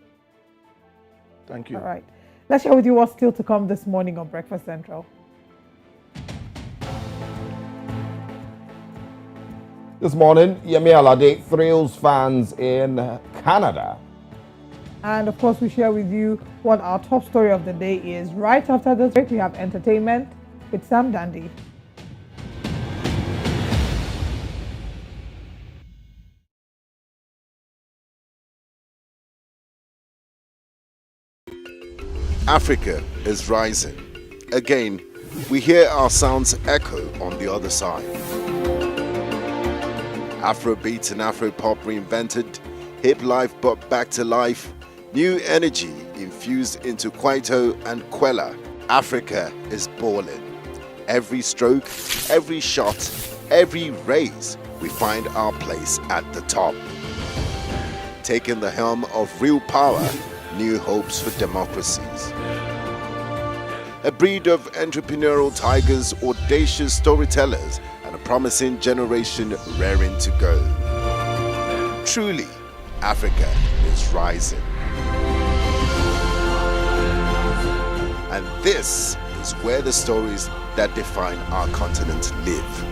Speaker 6: Thank you.
Speaker 1: All right. Let's share with you what's still to come this morning on Breakfast Central.
Speaker 2: This morning, Yemi Alade thrills fans in Canada.
Speaker 1: And of course, we share with you what our top story of the day is. Right after this break, we have entertainment with Sam Dandy.
Speaker 3: Africa is rising. Again, we hear our sounds echo on the other side. Afrobeat and Afropop reinvented, hip life brought back to life, new energy infused into Kwaito and Quella. Africa is balling. Every stroke, every shot, every race, we find our place at the top. Taking the helm of real power, new hopes for democracies. A breed of entrepreneurial tigers, audacious storytellers, and a promising generation raring to go. Truly, Africa is rising. And this is where the stories that define our continent live.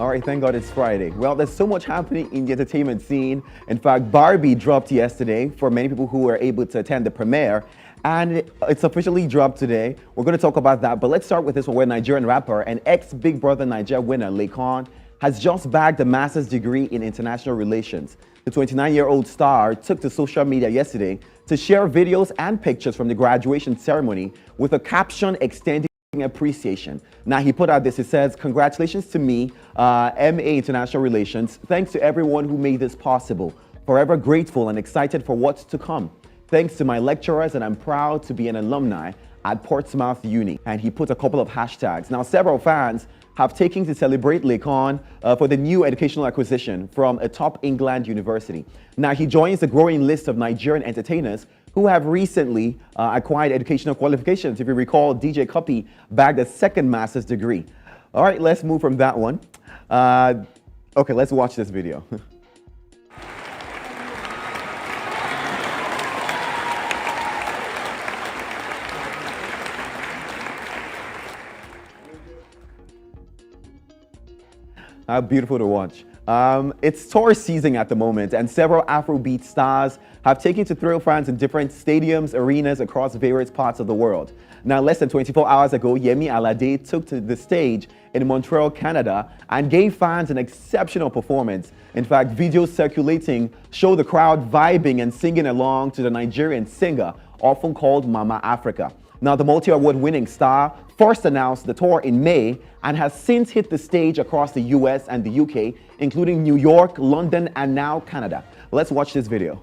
Speaker 7: All right, thank God it's Friday. Well, there's so much happening in the entertainment scene. In fact, Barbie dropped yesterday for many people who were able to attend the premiere, and it's officially dropped today. We're going to talk about that, but let's start with this one where Nigerian rapper and ex-Big Brother Nigeria winner Laycon has just bagged a master's degree in international relations. The 29-year-old star took to social media yesterday to share videos and pictures from the graduation ceremony with a caption extending appreciation. Now, he put out this, he says, "Congratulations to me, MA International Relations. Thanks to everyone who made this possible. Forever grateful and excited for what's to come. Thanks to my lecturers, and I'm proud to be an alumni at Portsmouth Uni." And he put a couple of hashtags. Now, several fans have taken to celebrate Laycon for the new educational acquisition from a top England university. Now, he joins the growing list of Nigerian entertainers who have recently acquired educational qualifications. If you recall, DJ Cuppy bagged a second master's degree. All right, let's move from that one. Okay, let's watch this video. How beautiful to watch. It's tour season at the moment, and several Afrobeat stars have taken to thrill fans in different stadiums, arenas across various parts of the world. Now, less than 24 hours ago, Yemi Alade took to the stage in Montreal, Canada, and gave fans an exceptional performance. In fact, videos circulating show the crowd vibing and singing along to the Nigerian singer, often called Mama Africa. Now, the multi-award winning star first announced the tour in May and has since hit the stage across the US and the UK, including New York, London, and now Canada. Let's watch this video.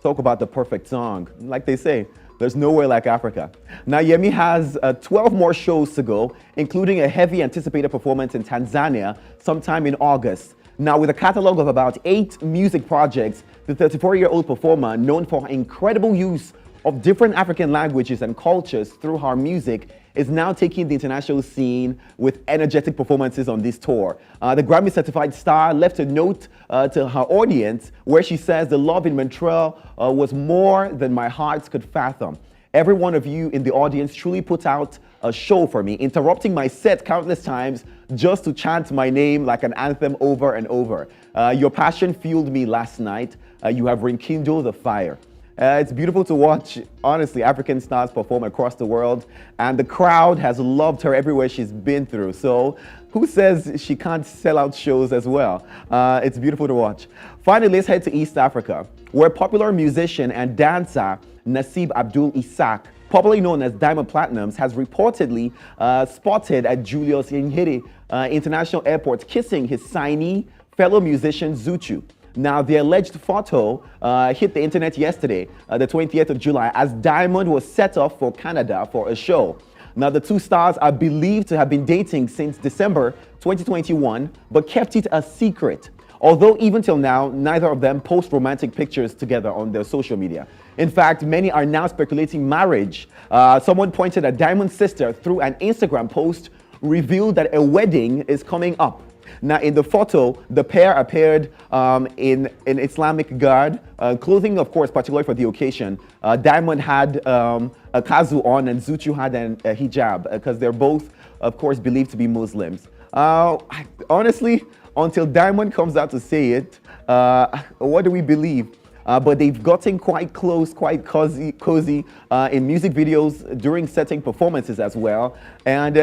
Speaker 7: Talk about the perfect song. Like they say, there's nowhere like Africa. Now, Yemi has 12 more shows to go, including a heavy anticipated performance in Tanzania sometime in August. Now, with a catalog of about 8 music projects, the 34-year-old performer, known for her incredible use of different African languages and cultures through her music, is now taking the international scene with energetic performances on this tour. The Grammy-certified star left a note to her audience where she says, "The love in Montreal was more than my heart could fathom. Every one of you in the audience truly put out a show for me, interrupting my set countless times just to chant my name like an anthem over and over. Your passion fueled me last night. You have rekindled the fire." It's beautiful to watch, honestly, African stars perform across the world, and the crowd has loved her everywhere she's been through. So who says she can't sell out shows as well? It's beautiful to watch. Finally, let's head to East Africa, where popular musician and dancer Nasib Abdul Isaac, popularly known as Diamond Platnumz, has reportedly spotted at Julius Nyerere International Airport kissing his signee, fellow musician Zuchu. Now, the alleged photo hit the internet yesterday, the 20th of July, as Diamond was set off for Canada for a show. Now, the two stars are believed to have been dating since December 2021, but kept it a secret. Although even till now, neither of them post romantic pictures together on their social media. In fact, many are now speculating marriage. Someone pointed at Diamond's sister through an Instagram post, revealed that a wedding is coming up. Now, in the photo, the pair appeared in Islamic garb, clothing, of course, particularly for the occasion. Diamond had a kazu on and Zuchu had a hijab, because they're both, of course, believed to be Muslims. Honestly, until Diamond comes out to say it, what do we believe? But they've gotten quite close, quite cozy in music videos during setting performances as well. And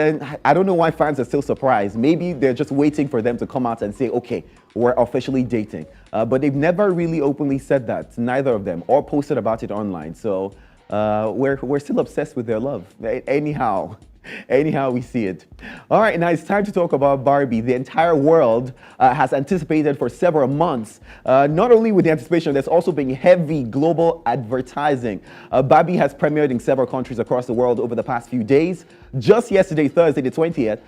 Speaker 7: I don't know why fans are still surprised. Maybe they're just waiting for them to come out and say, okay, we're officially dating. But they've never really openly said that, neither of them, or posted about it online. So we're still obsessed with their love. Anyhow, we see it. All right, now it's time to talk about Barbie. The entire world has anticipated for several months. Not only with the anticipation, there's also been heavy global advertising. Barbie has premiered in several countries across the world over the past few days. Just yesterday, Thursday the 20th,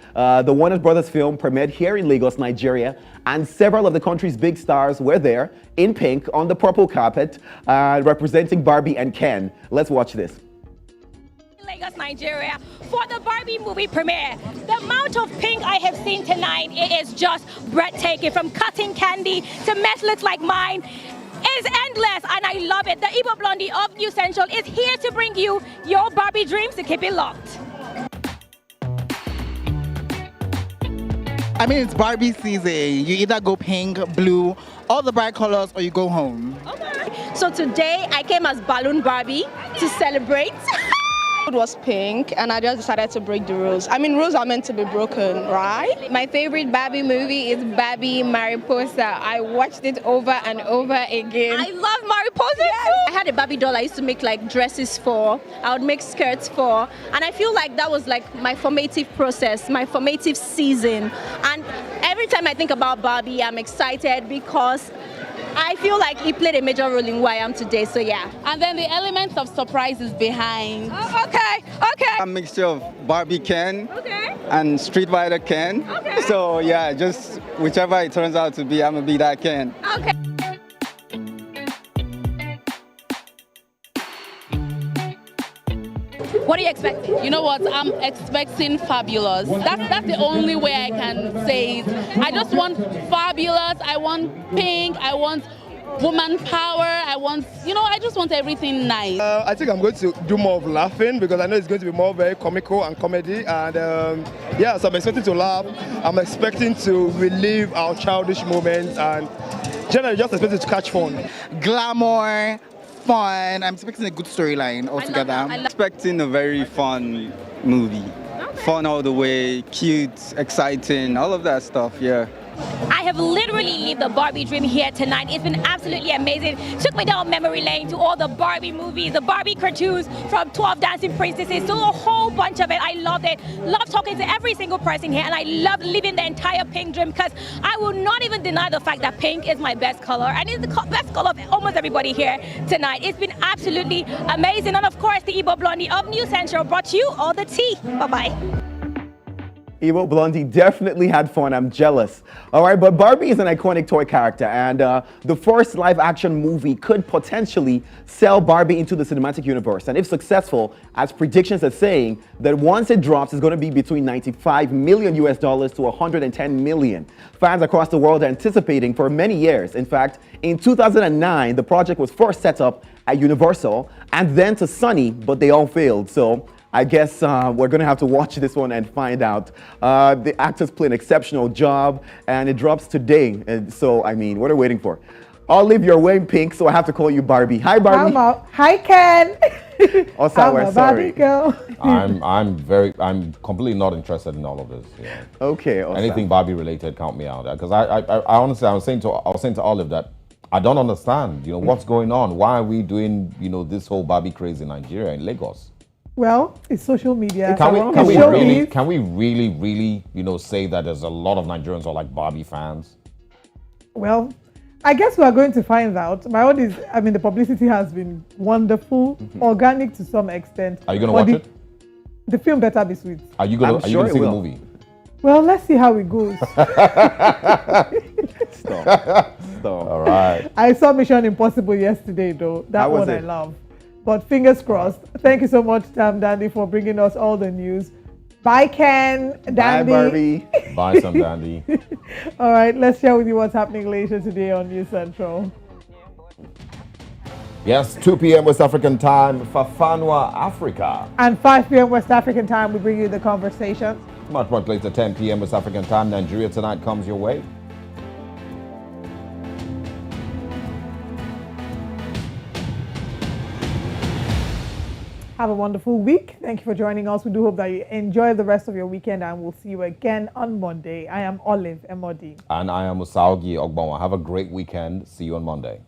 Speaker 7: the Warner Brothers film premiered here in Lagos, Nigeria, and several of the country's big stars were there in pink on the purple carpet, representing Barbie and Ken. Let's watch this.
Speaker 8: Lagos, Nigeria, for the Barbie movie premiere. The amount of pink I have seen tonight, it is just breathtaking. From cutting candy to mess looks like mine is endless, and I love it. The Igbo Blondie of New Central is here to bring you your Barbie dreams, to keep it locked.
Speaker 9: I mean, it's Barbie season. You either go pink, blue, all the bright colors, or you go home.
Speaker 8: Okay. So today I came as Balloon Barbie to celebrate.
Speaker 12: It was pink, and I just decided to break the rules. I mean, rules are meant to be broken, right? My favorite Barbie movie is Barbie Mariposa. I watched it over and over again.
Speaker 8: I love Mariposa too. I had a Barbie doll I used to make like dresses for. I would make skirts for, and I feel like that was like my formative process, my formative season. And every time I think about Barbie, I'm excited because I feel like he played a major role in who I am today, so yeah.
Speaker 12: And then the elements of surprises behind.
Speaker 8: Oh, okay.
Speaker 24: A mixture of Barbie Ken and Street Fighter Ken. Okay. So yeah, just whichever it turns out to be, I'm gonna be that Ken.
Speaker 8: Okay.
Speaker 12: What are you expecting? You know what? I'm expecting fabulous. That's the only way I can say it. I just want fabulous. I want pink. I want woman power. I just want everything nice.
Speaker 25: I think I'm going to do more of laughing because I know it's going to be more very comical and comedy. And so I'm expecting to laugh. I'm expecting to relive our childish moments and generally just expecting to catch fun.
Speaker 9: Glamour, fun. I'm expecting a good storyline altogether.
Speaker 24: I'm expecting a very fun movie. Okay. Fun all the way, cute, exciting, all of that stuff, yeah.
Speaker 8: I have literally lived the Barbie dream here tonight. It's been absolutely amazing. Took me down memory lane to all the Barbie movies, the Barbie cartoons, from 12 Dancing Princesses to a whole bunch of it. I loved it. Love talking to every single person here, and I love living the entire pink dream because I will not even deny the fact that pink is my best color, and it's the best color of almost everybody here tonight. It's been absolutely amazing. And of course, the Igbo Blondie of News Central brought you all the tea. Bye-bye.
Speaker 7: Igbo Blondie definitely had fun. I'm jealous. All right, but Barbie is an iconic toy character, and the first live-action movie could potentially sell Barbie into the cinematic universe. And if successful, as predictions are saying, that once it drops, it's going to be between $95 million to $110 million. Fans across the world are anticipating for many years. In fact, in 2009, the project was first set up at Universal and then to Sony, but they all failed. So I guess we're going to have to watch this one and find out. The actors play an exceptional job, and it drops today. And so, I mean, what are we waiting for? Olive, you're wearing pink, so I have to call you Barbie. Hi, Barbie.
Speaker 1: Hi, Ken.
Speaker 7: Also, we're sorry.
Speaker 1: Girl.
Speaker 2: I'm completely not interested in all of this. Yeah.
Speaker 7: Okay. Awesome.
Speaker 2: Anything Barbie related, count me out. Because I honestly, I was saying to Olive that I don't understand. You know what's going on? Why are we doing this whole Barbie craze in Nigeria, in Lagos?
Speaker 1: Well, it's social media.
Speaker 2: Can we really, say that there's a lot of Nigerians who are like Barbie fans?
Speaker 1: Well, I guess we are going to find out. My own is, the publicity has been wonderful, organic to some extent.
Speaker 2: Are you going to watch it?
Speaker 1: The film better be sweet.
Speaker 2: Are you going to see the movie?
Speaker 1: Well, let's see how it goes.
Speaker 7: Stop.
Speaker 2: All right.
Speaker 1: I saw Mission Impossible yesterday, though. That one I love. But fingers crossed. Thank you so much, Tam Dandy, for bringing us all the news. Bye, Ken. Dandy.
Speaker 7: Bye, Barbie.
Speaker 2: Bye, Sam Dandy.
Speaker 1: All right, let's share with you what's happening later today on News Central.
Speaker 2: Yes, 2 p.m. West African time, Fafanwa, Africa.
Speaker 1: And 5 p.m. West African time, we bring you the conversation.
Speaker 2: Much later, 10 p.m. West African time, Nigeria Tonight comes your way.
Speaker 1: Have a wonderful week. Thank you for joining us. We do hope that you enjoy the rest of your weekend, and we'll see you again on Monday. I am Olive Emodi.
Speaker 2: And I am Usaugi Ogbawa. Have a great weekend. See you on Monday.